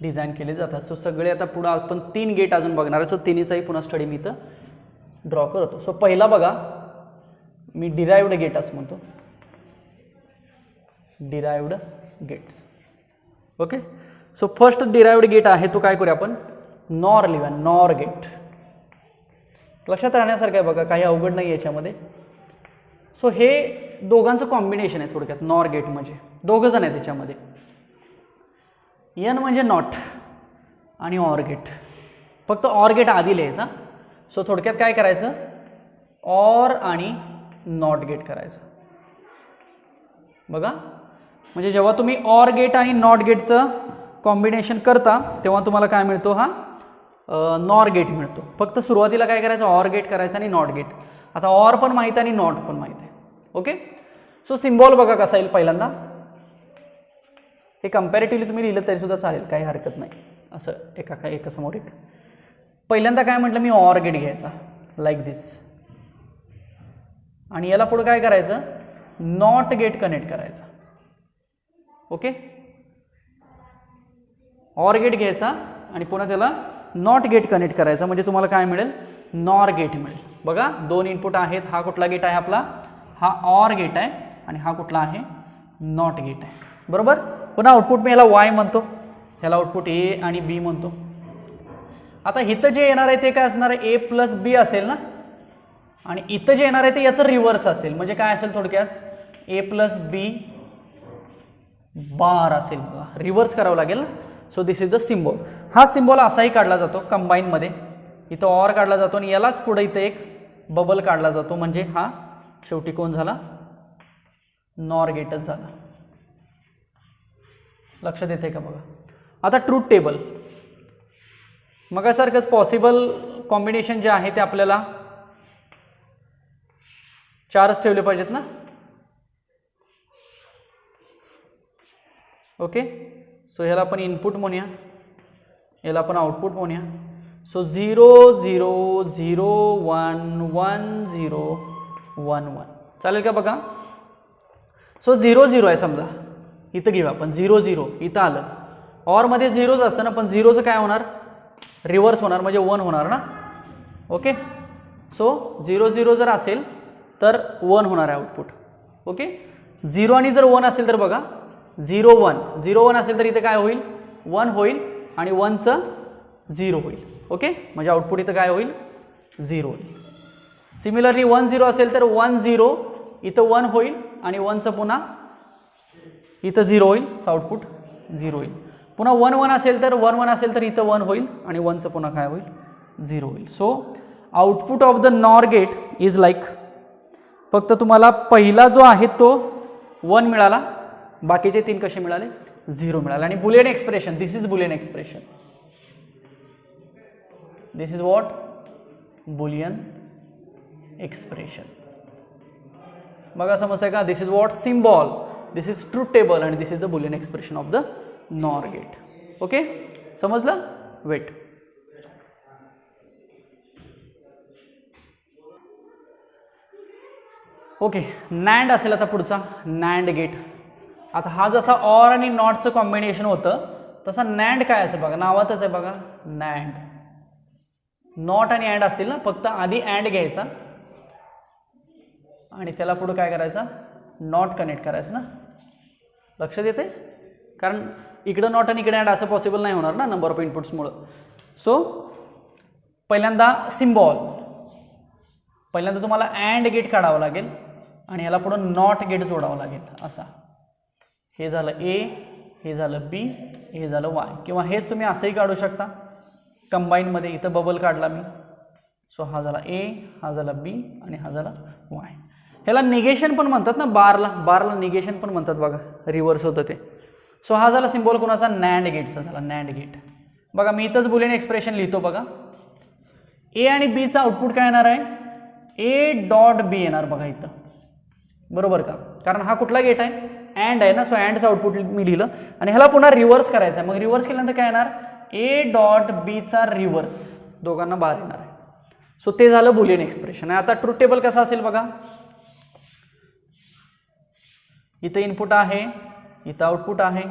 [SPEAKER 1] डिझाईन केले जातात. सो सगळे आता पुढं आपण 3 गेट अजून बघणार आहे. सो तिन्हीचाही पुन्हा स्टडी मी इथं ड्रॉ करतो. सो पहिला बघा, मी डिराइव्ड गेट असं म्हणतो, derived gates. Okay. So first derived gate आहे तो काय करूया आपण, नॉर लिहूया, नॉर गेट. लक्षात राहण्यासारखं आहे बघा, काही अवघड नाही याच्यामध्ये. सो हे दोघांचं कॉम्बिनेशन आहे थोडक्यात. नॉर गेट म्हणजे दोघं जण आहेत त्याच्यामध्ये. एन म्हणजे नॉट आणि ऑर गेट, फक्त ऑर गेट आधी लिहायचा. सो थोडक्यात काय करायचं, ऑर आणि नॉट गेट करायचं बघा. म्हणजे जेव्हा तुम्ही ऑर गेट आणि नॉट गेटचं कॉम्बिनेशन करता तेव्हा तुम्हाला काय मिळतो, हा नॉर गेट मिळतो. फक्त सुरुवातीला काय करायचं, ऑर गेट करायचं आणि नॉट गेट. आता ऑर पण माहीत आणि नॉट पण माहीत आहे. ओके. सो सिम्बॉल बघा कसा येईल पहिल्यांदा. हे कम्पॅरेटिव्हली तुम्ही लिहिलं तरी सुद्धा चालेल, काही हरकत नाही. असं एका समोर एक. पहिल्यांदा काय म्हटलं मी, ऑर गेट घ्यायचा लाईक दिस, आणि याला पुढे काय करायचं, नॉट गेट कनेक्ट करायचं. ओके. ऑर गेट घ्यायचा आणि पुन्हा त्याला नॉट गेट कनेक्ट करायचा, म्हणजे तुम्हाला काय मिळेल, नॉर गेट मिळेल. बघा 2 इनपुट आहेत. हा कुठला गेट आहे आपला, हा ऑर गेट आहे, आणि हा कुठला आहे, नॉट गेट आहे. बरोबर. पुन्हा आउटपुट मी ह्याला वाय म्हणतो, ह्याला आउटपुट ए आणि बी म्हणतो. आता इथं जे येणार आहे ते काय असणार आहे, ए प्लस बी असेल ना, आणि इथं जे येणार आहे ते याचं रिव्हर्स असेल. म्हणजे काय असेल थोडक्यात, ए प्लस बी बार असेल. बघा रिव्हर्स करावं लागेल ना. So this is the symbol. हा सिम्बॉल असाही काढला जातो कंबाईनमध्ये. इथं ऑर काढला जातो आणि यालाच पुढे इथं एक बबल काढला जातो, म्हणजे हा शेवटी कोण झाला, नॉर गेटच झाला. लक्षात येते का बघा. आता ट्रूथ टेबल मगासारखंच पॉसिबल कॉम्बिनेशन जे आहे ते आपल्याला 4च ठेवले पाहिजेत ना. ओके. सो ह्याला आपण इनपुट म्हणूया, याला आपण आउटपुट म्हणूया. सो 0 0 0 1 1 0 1 1 चालेल का बघा. सो 0 0 आहे समजा, इथं घेऊ आपण 0 0, इथं आलं. ऑरमध्ये 0च असतं ना, पण 0चं काय होणार, रिव्हर्स होणार, म्हणजे 1 होणार ना. ओके. सो 0 0 जर असेल तर 1 होणार आहे आउटपुट. ओके. 0 आणि जर 1 असेल तर बघा 0 1 0 1 असेल तर इथं काय होईल, 1 होईल, आणि 1चं 0 होईल. ओके. म्हणजे आउटपुट इथं काय होईल, 0 होईल. सिमिलरली 1 0 असेल तर 1 0, इथं 1 होईल, आणि 1चं पुन्हा इथं 0 होईल. सो आउटपुट 0 होईल. पुन्हा 1 1 असेल तर 1 1 असेल तर इथं 1 होईल, आणि 1चं पुन्हा काय होईल, 0 होईल. So output of the nor gate is like फक्त तुम्हाला पहिला जो आहे तो 1 मिळाला, बाकीचे 3 कसे मिळाले 0 मिळाले. आणि Boolean expression, this is Boolean expression, this is what Boolean expression. बघा समजतंय का, this is what symbol, this is truth table आणि this is the Boolean expression of the nor gate. Okay समजलं. वेट, ओके नॅन्ड असेल आता पुढचा NAND gate. आता हा जसा ऑर आणि नॉटचं कॉम्बिनेशन होतं तसा नॅन्ड काय असेल बघा, नावातच आहे बघा नॅन्ड. नॉट आणि अँड असतील ना, फक्त आधी अँड घ्यायचा आणि त्याला पुढे काय करायचा नॉट कनेक्ट करायचं ना. लक्षात येते, कारण इकडं नॉट आणि इकडे अँड असं पॉसिबल नाही होणार ना नंबर ऑफ इनपुट्समुळं. सो पहिल्यांदा सिम्बॉल, पहिल्यांदा तुम्हाला अँड गेट काढावं लागेल आणि ह्याला पुढं नॉट गेट जोडावं लागेल. असा हे झालं ए, हे झालं बी, हे झालं वाय, किंवा हेच तुम्ही असंही काढू शकता कंबाईनमध्ये. इथं बबल काढला मी. सो हा झाला ए, हा झाला बी आणि हा झाला वाय. ह्याला निगेशन पण म्हणतात ना, बारला निगेशन पण म्हणतात बघा, रिव्हर्स होतं ते. सो हा झाला सिम्बॉल कोणाचा नॅन्ड गेटचा झाला, नॅन्ड गेट. बघा मी इथंच बुलियन एक्सप्रेशन लिहितो बघा. ए आणि बीचा आउटपुट काय येणार आहे, ए डॉट बी येणार बघा इथं, बरोबर का, कारण हा कुठला गेट आहे अँड आहे ना. सो अँडचं आउटपुट मी लिहिलं आणि ह्याला पुन्हा रिव्हर्स करायचं आहे. मग रिव्हर्स केल्यानंतर काय येणार, ए डॉट बीचा रिव्हर्स, दोघांना बाहेर येणार आहे. सो ते झालं बुलियन एक्सप्रेशन. आता ट्रूथ टेबल कसा असेल बघा, इथं इनपुट आहे, इथं आउटपुट आहे.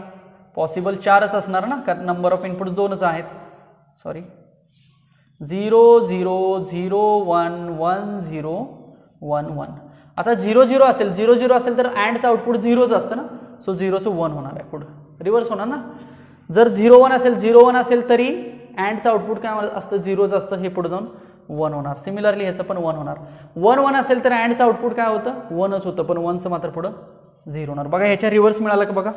[SPEAKER 1] पॉसिबल 4च असणार ना, कारण नंबर ऑफ इनपुट 2च आहेत. सॉरी 0 0 0 1 1 0 1 1. आता 0 0 असेल, 0 0 असेल तर अँडचं आउटपुट 0च असतं ना. सो 0चं 1 होणार आहे, पुढं रिव्हर्स होणार ना. जर 0 1 असेल, 0 1 असेल तरी अँडचं आउटपुट काय असतं 0च असतं, हे पुढे जाऊन 1 होणार. सिमिलरली ह्याचं पण 1 होणार. 1 1 असेल तर अँडचं आउटपुट काय होतं 1च होतं, पण 1चं मात्र पुढं 0 होणार. बघा ह्याच्या रिव्हर्स मिळालं का बघा,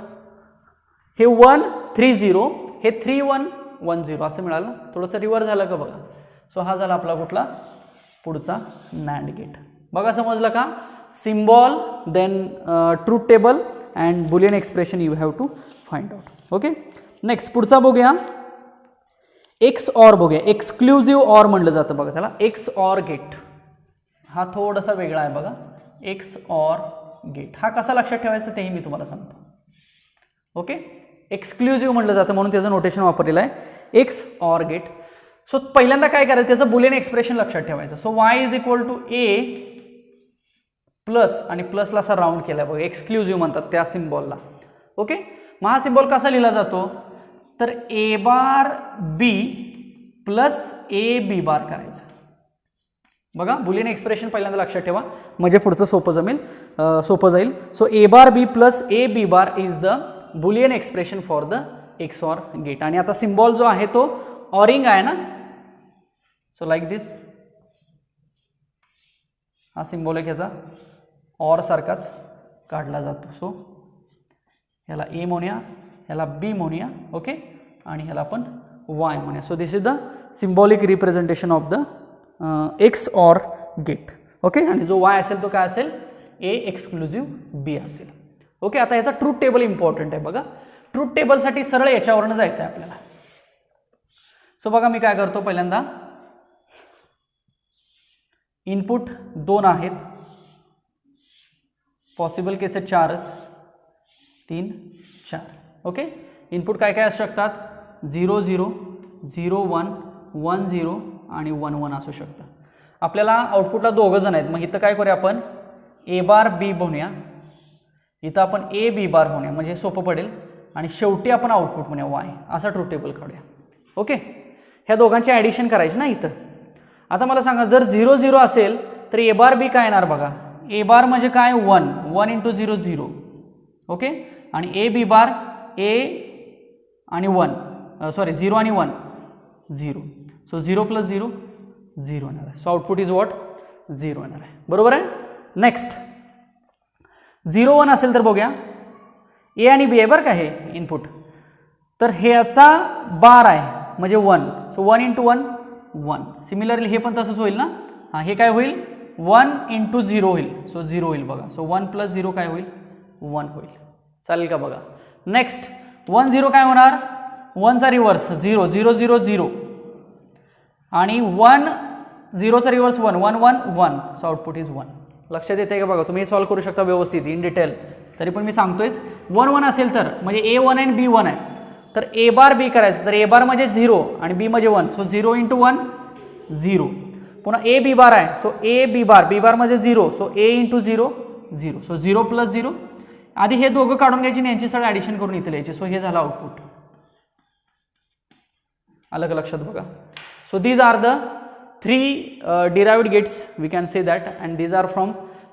[SPEAKER 1] हे 1 3 0, हे 3 1 1 0 असं मिळालं, थोडंसं रिव्हर्स झालं का बघा. सो हा झाला आपला कुठला पुढचा नॅन्ड गेट. बघा समजलं का, symbol then truth table and Boolean expression you have to find out. Okay next पुढचा बघूया, एक्स ऑर बघूया. एक्सक्लुझिव्ह ऑर म्हणलं जातं बघा त्याला, एक्स ऑर गेट. हा थोडासा वेगळा आहे बघा, एक्स ऑर गेट. हा कसा लक्षात ठेवायचा तेही मी तुम्हाला सांगतो. ओके एक्सक्लुझिव्ह म्हणलं जातं म्हणून त्याचं नोटेशन वापरलेलं आहे एक्स ऑर गेट. सो पहिल्यांदा काय करायचं, त्याचं बुलियन एक्सप्रेशन लक्षात ठेवायचं. So Y is equal to A plus, आणि प्लसला असा राऊंड केला बघा, एक्सक्लुझिव्ह म्हणतात त्या सिम्बॉलला. ओके मग हा सिम्बॉल कसा लिहिला जातो, तर ए bar B plus A B बार करायचं. बघा बुलियन एक्सप्रेशन पहिल्यांदा लक्षात ठेवा, म्हणजे पुढचं सोपं जाईल. So A bar B plus A B bar is the Boolean expression for the X OR gate. आणि आता सिम्बॉल जो आहे तो ऑरिंग आहे ना. सो लाईक दिस, हा सिम्बॉल आहे ह्याचा ऑर सारखाच काढला जातो. सो ह्याला ए म्हणूया, ह्याला बी म्हणूया. ओके आणि ह्याला आपण वाय म्हणूया. So this is the symbolic representation of the X OR gate. Okay आणि जो वाय असेल तो काय असेल, ए एक्सक्लुझिव्ह बी असेल. ओके आता ह्याचा ट्रूथ टेबल इम्पॉर्टंट आहे बघा. ट्रूथ टेबलसाठी सरळ याच्यावरनं जायचं आहे आपल्याला. सो बघा मी काय करतो, पहिल्यांदा इनपुट 2 आहेत, पॉसिबल केस आहेत 4च, 3 4. ओके इनपुट काय काय असू शकतात, 0 0 0 1 1 0 आणि 1 1 असू शकतं. आपल्याला आउटपुटला 2 जण आहेत, मग इथं काय करूया आपण ए बार बी म्हणूया, इथं आपण ए बी बार म्हणूया, म्हणजे सोपं पडेल. आणि शेवटी आपण आउटपुट म्हणूया वाय, असा ट्रूथ टेबल काढूया. ओके ह्या दोघांची ॲडिशन करायची ना इथं. आता मला सांगा, जर 0 0 असेल तर ए बार बी काय येणार बघा, ए बार म्हणजे काय 1 1 इंटू 0 0. ओके आणि ए बी बार ए आणि 1 सॉरी 0 आणि 1 0. सो 0 प्लस 0 0 येणार आहे. सो आउटपुट इज वॉट 0 येणार आहे, बरोबर आहे. नेक्स्ट 0 1 असेल तर बघूया, ए आणि बी आहे बरं का हे इनपुट, तर ह्याचा बार आहे म्हणजे 1. So 1 into 1 1. सिमिलरली हे पण तसंच होईल ना. हां हे काय होईल 1 इंटू 0 होईल, सो 0 होईल बघा. सो 1 प्लस 0 काय होईल, 1 होईल. चालेल का बघा. नेक्स्ट 1 0 काय होणार, 1चा रिव्हर्स 0 0 0 0 आणि 1 0चा रिव्हर्स 1 1 1 1. So output is 1. लक्षात येते का बघा. तुम्ही सॉल्व्ह करू शकता व्यवस्थित इन डिटेल. तरी पण मी सांगतोयच 1 1 असेल तर म्हणजे A1 आणि B1 आहे तर A बार B करायचं, तर A बार म्हणजे 0 आणि B म्हणजे 1. So 0 into 1 0. पुन्हा A B बार आहे, so A B bar, B बार म्हणजे 0, so A into 0 0. So 0 plus 0. आधी हे दोघं काढून घ्यायची आणि यांची सगळं ॲडिशन करून इथे लिहायची. सो हे झालं आउटपुट. अलग लक्षात बघा. So these are the 3 derived gates we can say that and these are from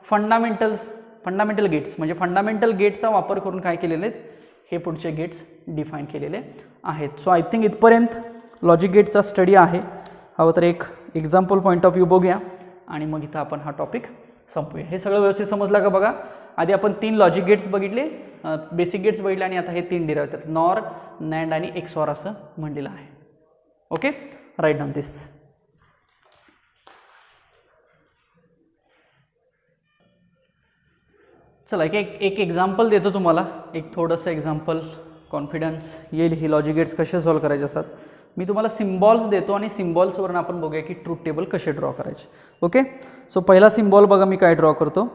[SPEAKER 1] fundamental gates. म्हणजे फंडामेंटल गेटचा वापर करून काय केलेले आहेत, हे पुढचे गेट्स डिफाईन केलेले आहेत. सो आय थिंक इथपर्यंत लॉजिक गेटचा स्टडी आहे. हवं तर एक एक्झाम्पल पॉईंट ऑफ व्ह्यू बघूया आणि मग इथं आपण हा टॉपिक संपूया. हे सगळं व्यवस्थित समजलं का बघा. आधी आपण 3 लॉजिक गेट्स बघितले, बेसिक गेट्स बघितले आणि आता हे 3 डिराइव्ह आहेत, नॉर, नॅन्ड आणि एक्सॉर असं म्हणलेलं आहे. ओके, राईट डाऊन दिस. चला एक एक्झाम्पल देतो तुम्हाला, एक थोडंसं एक्झाम्पल, कॉन्फिडन्स येईल ही लॉजिक गेट्स कसे सॉल्व्ह करायचे असतात. मी तुम्हाला सिम्बॉल्स देतो आणि सिम्बॉल्सवरून आपण बघूया की ट्रूथ टेबल कसे ड्रॉ करायचे. ओके, सो पहिला सिम्बॉल बघा मी काय ड्रॉ करतो.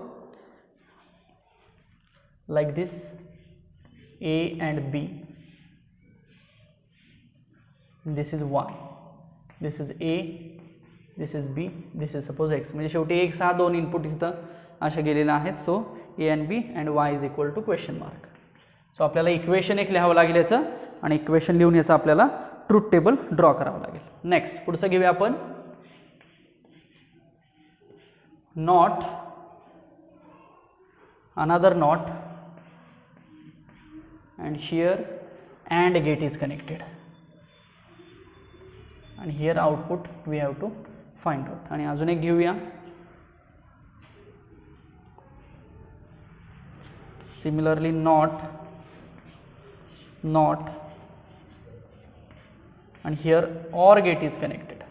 [SPEAKER 1] Like this A and B. This is Y. This is A. This is B. This is suppose X. म्हणजे शेवटी X हा 2 इनपुट इथं अशा गेलेल्या आहेत. So A and B and Y is equal to question mark. So आपल्याला equation एक लिहावं लागेल याचं आणि इक्वेशन लिहून याचं आपल्याला ट्रूथ टेबल ड्रॉ करावं लागेल. नेक्स्ट पुढचं घेऊया आपण. Not, another not, and here AND gate is connected and here output we have to find out. आणि अजून एक घेऊया. Similarly not and here OR gate is connected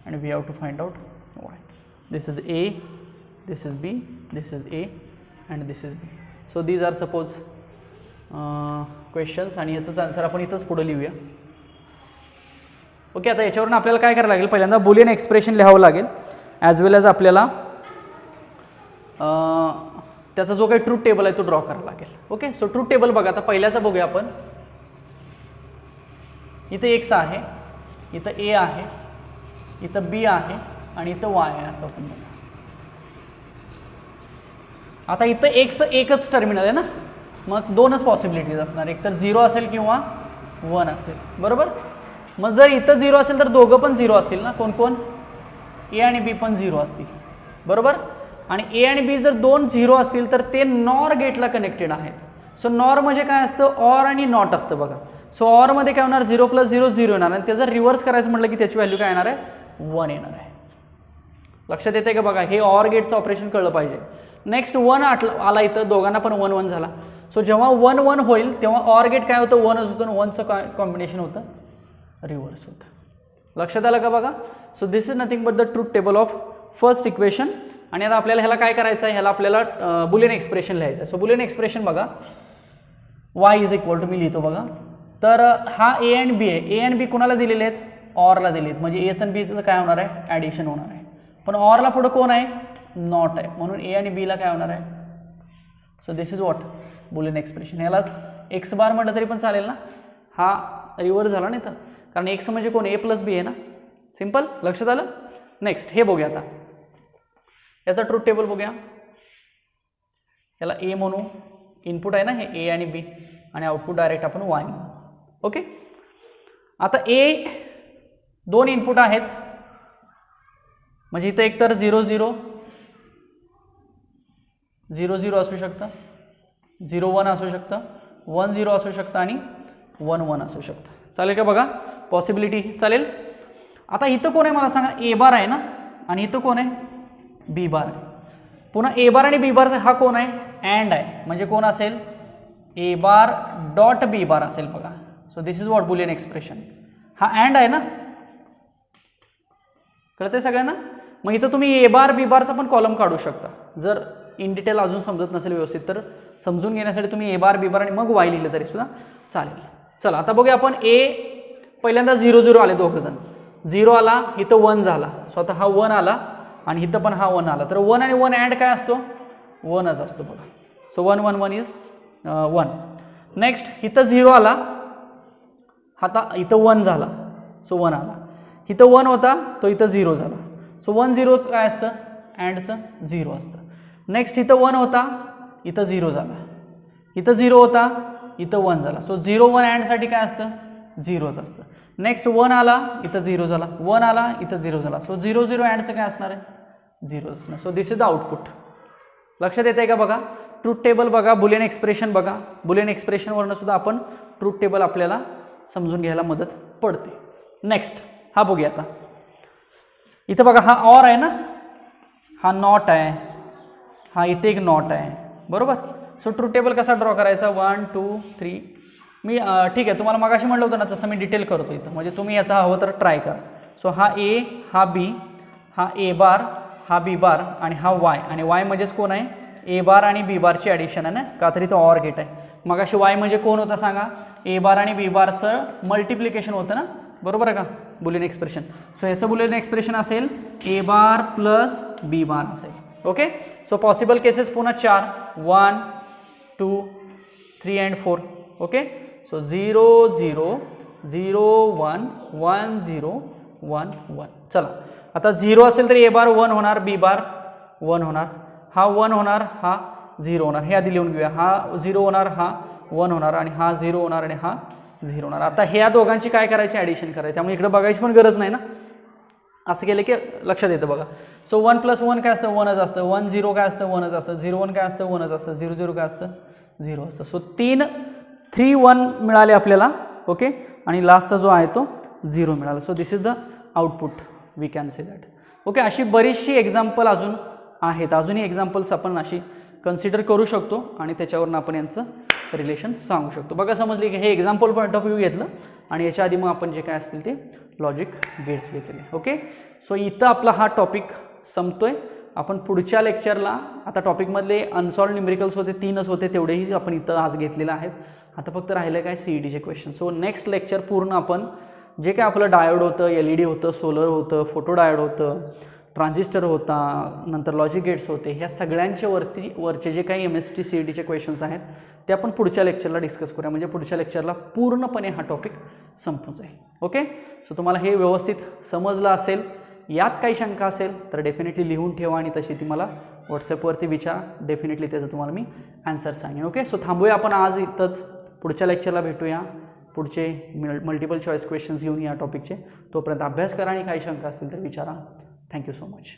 [SPEAKER 1] and we have to find out why. This is A, this is B, this is A and this is B. So these are suppose questions आणि याचंच answer आपण इथंच पुढे लिहूया. Okay, आता याच्यावरून आपल्याला काय करायला लागेल, पहिल्यांदा बुलियन एक्सप्रेशन लिहावं लागेल ॲज वेल ॲज आपल्याला त्याचा जो काही ट्रूथ टेबल आहे तो ड्रॉ करावा लागेल. ओके, सो ट्रूथ टेबल बघा. आता पहिल्याचा बघूया आपण. इथं X आहे, इथं A आहे, इथं B आहे आणि इथं Y आहे असं आपण बघा. आता इथं X एकच टर्मिनल आहे ना, मग 2च पॉसिबिलिटीज असणार, एक तर 0 असेल किंवा 1 असेल, बरोबर. मग जर इथं 0 असेल तर दोघं पण 0 असतील ना, कोण कोण, A आणि B पण 0 असतील, बरोबर. आणि A आणि B जर 2 0 असतील तर ते नॉर गेटला कनेक्टेड आहेत. सो नॉर म्हणजे काय असतं, ऑर आणि नॉट असतं बघा. सो ऑरमध्ये काय होणार, 0 + 0 0 येणार आणि त्याचं रिव्हर्स करायचं म्हटलं की त्याची व्हॅल्यू काय येणार आहे, 1 येणार आहे. लक्षात येते का बघा, हे ऑर गेटचं ऑपरेशन कळलं पाहिजे. नेक्स्ट 1 आला इथं, दोघांना पण 1 1 झाला. सो जेव्हा 1 1 होईल तेव्हा ऑर गेट काय होतं, 1च होतं आणि 1चं कॉम्बिनेशन होतं रिव्हर्स होतं. लक्षात आलं का बघा. So this is nothing but the truth table of first equation. आणि आता आपल्याला ह्याला काय करायचं आहे, ह्याला आपल्याला बुलियन एक्सप्रेशन लिहायचं आहे. सो बुलियन एक्सप्रेशन बघा, y इज इक्वल टू, मी लिहितो बघा. तर हा A आणि B आहे. A आणि B कुणाला दिलेले आहेत, ऑरला दिलेत. म्हणजे Aचं आणि Bचं काय होणार आहे, ॲडिशन होणार आहे. पण ऑरला पुढं कोण आहे, नॉट आहे, म्हणून A आणि Bला काय होणार आहे. So this is what Boolean expression. ह्यालाच X बार म्हटलं तरी पण चालेल ना, हा रिव्हर्स झाला नाही तर, कारण X म्हणजे कोण, A + B आहे ना, सिम्पल. लक्षात आलं. नेक्स्ट हे बघूया आता, याचा ट्रूथ टेबल बघूया. याला A म्हणू, इनपुट आहे ना हे A आणि B, आणि आउटपुट डायरेक्ट आपण Y म्हणू. ओके, आता A 2 इनपुट आहेत, म्हणजे इथं एकतर 0 0 0 0 असू शकतं, 0 1 असू शकतं, 1 0 असू शकतं आणि 1 1 असू शकतं. चालेल का बघा, पॉसिबिलिटी चालेल. आता इथं कोण आहे मला सांगा, A बार आहे ना, आणि इथं कोण आहे, B बार आहे. पुन्हा A बार आणि B बारचा हा कोण आहे, अँड आहे, म्हणजे कोण असेल, A बार डॉट B बार असेल बघा. So this is what Boolean expression. हा अँड आहे ना, कळते सगळ्यांना. मग इथं तुम्ही ए बार बी बारचा पण कॉलम काढू शकता. जर इन डिटेल अजून समजत नसेल व्यवस्थित तर समजून घेण्यासाठी तुम्ही ए बार बी बार आणि मग वाय लिहिलं तरी सुद्धा चालेल. चला आता बघूया आपण. ए पहिल्यांदा 0 0 आले दोघं जण. 0 आला, इथं 1 झाला. सो आता हा 1 आला आणि इथं पण हा 1 आला. तर 1 आणि 1 ॲड काय असतो? 1च असतो बघा. So 1 1 1 is 1. नेक्स्ट इथं 0 आला, आता इथं 1 झाला. सो 1 आला. इथं 1 होता, तो इथं 0 झाला. सो 1 0 काय असतं? अँडचं 0 असतं. नेक्स्ट इथं 1 होता, इथं 0 झाला. इथं 0 होता, इथं 1 झाला. सो 0 1 अँडसाठी काय असतं? 0च असतं. नेक्स्ट 1 आला, इथं 0 झाला. 1 आला, इथं 0 झाला. सो 0 0 अँडचं काय असणार आहे? 0च असणार. So this is the output. लक्षात येते का बघा? ट्रूथ टेबल बघा, बुलियन एक्सप्रेशन बघा. बुलियन एक्सप्रेशनवरनं सुद्धा आपण ट्रूथ टेबल आपल्याला समजून घ्यायला मदत पडते. नेक्स्ट हा बघूया आता. इथं बघा हा ऑर आहे ना, हा नॉट आहे, हा इथे एक नॉट आहे, बरोबर. सो ट्रूथ टेबल कसा ड्रॉ करायचा? 1 2 3. मी ठीक आहे, तुम्हाला मगाशी म्हटलं होतं ना तसं मी डिटेल करतो इथं, म्हणजे तुम्ही याचा हवं तर ट्राय करा. सो हा ए, हा बी, हा ए बार, हा बी बार आणि हा वाय. आणि वाय म्हणजेच कोण आहे? ए बार आणि बी बारची ॲडिशन आहे ना, का तरी तो ऑर गेट आहे. मगाशी वाय म्हणजे कोण होता सांगा? ए बार आणि बी बारचं मल्टिप्लिकेशन होतं ना, बरोबर आहे का? Boolean expression. सो याचं बुलियन एक्सप्रेशन असेल ए बार प्लस बी बार असेल. ओके. सो पॉसिबल केसेस पुन्हा 4, 1 2 3 अँड 4. ओके. सो 0 0 0 1 1 0 1 1. चला आता 0 असेल तर ए बार 1 होणार, बी बार 1 होणार, हा 1 होणार, हा 0 होणार. हे आधी लिहून घेऊया. हा 0 होणार, हा 1 होणार आणि हा 0 होणार आणि हा 0 होणार. आता ह्या दोघांची काय करायची? ॲडिशन करायची. त्यामुळे इकडे बघायची पण गरज नाही ना. असं केलं की लक्षात येतं बघा. सो 1 + 1 काय असतं? 1च असतं. 1 0 काय असतं? 1च असतं. 0 1 काय असतं? 1च असतं. 0 0 काय असतं? 0 असतं. सो 3 1 मिळाले आपल्याला. ओके. आणि लास्टचा जो आहे तो 0 मिळाला. So this is the output, we can say that. Okay. अशी बरीचशी एक्झाम्पल अजून आहेत. अजूनही एक्झाम्पल्स आपण अशी कन्सिडर करू शकतो आणि त्याच्यावरून आपण यांचं रिलेशन सांगू शकतो. बघा समजली की हे एक्झाम्पल पॉईंट ऑफ व्ह्यू घेतलं आणि याच्या आधी मग आपण जे काय असतील ते लॉजिक गेट्स घेतलेले. ओके. सो इथं आपला हा टॉपिक संपतोय. आपण पुढच्या लेक्चरला आता टॉपिकमधले अनसॉल्व न्यूमेरिकल्स होते, 3च होते, तेवढेही आपण इथं आज घेतलेले आहेत. आता फक्त राहिलं काय? CETचे क्वेश्चन. सो नेक्स्ट लेक्चर पूर्ण आपण जे काय आपलं डायोड होतं, LED होतं, सोलर होतं, फोटो डायोड होतं, ट्रान्झिस्टर होता, नंतर लॉजिक गेट्स होते, ह्या सगळ्यांच्या वरचे जे काही MST CETचे क्वेश्चन्स आहेत ते आपण पुढच्या लेक्चरला डिस्कस करूया. म्हणजे पुढच्या लेक्चरला पूर्णपणे हा टॉपिक संपून जाईल. ओके. सो तुम्हाला हे व्यवस्थित समजलं असेल. यात काही शंका असेल तर डेफिनेटली लिहून ठेवा आणि तशी ती मला व्हॉट्सॲपवरती विचारा. डेफिनेटली त्याचं तुम्हाला मी आन्सर सांगेन. ओके. सो थांबूया आपण आज इथंच. पुढच्या लेक्चरला भेटूया. पुढचे मल्टिपल चॉईस क्वेश्चन्स घेऊन या टॉपिकचे. तोपर्यंत अभ्यास करा आणि काही शंका असतील तर विचारा. Thank you so much.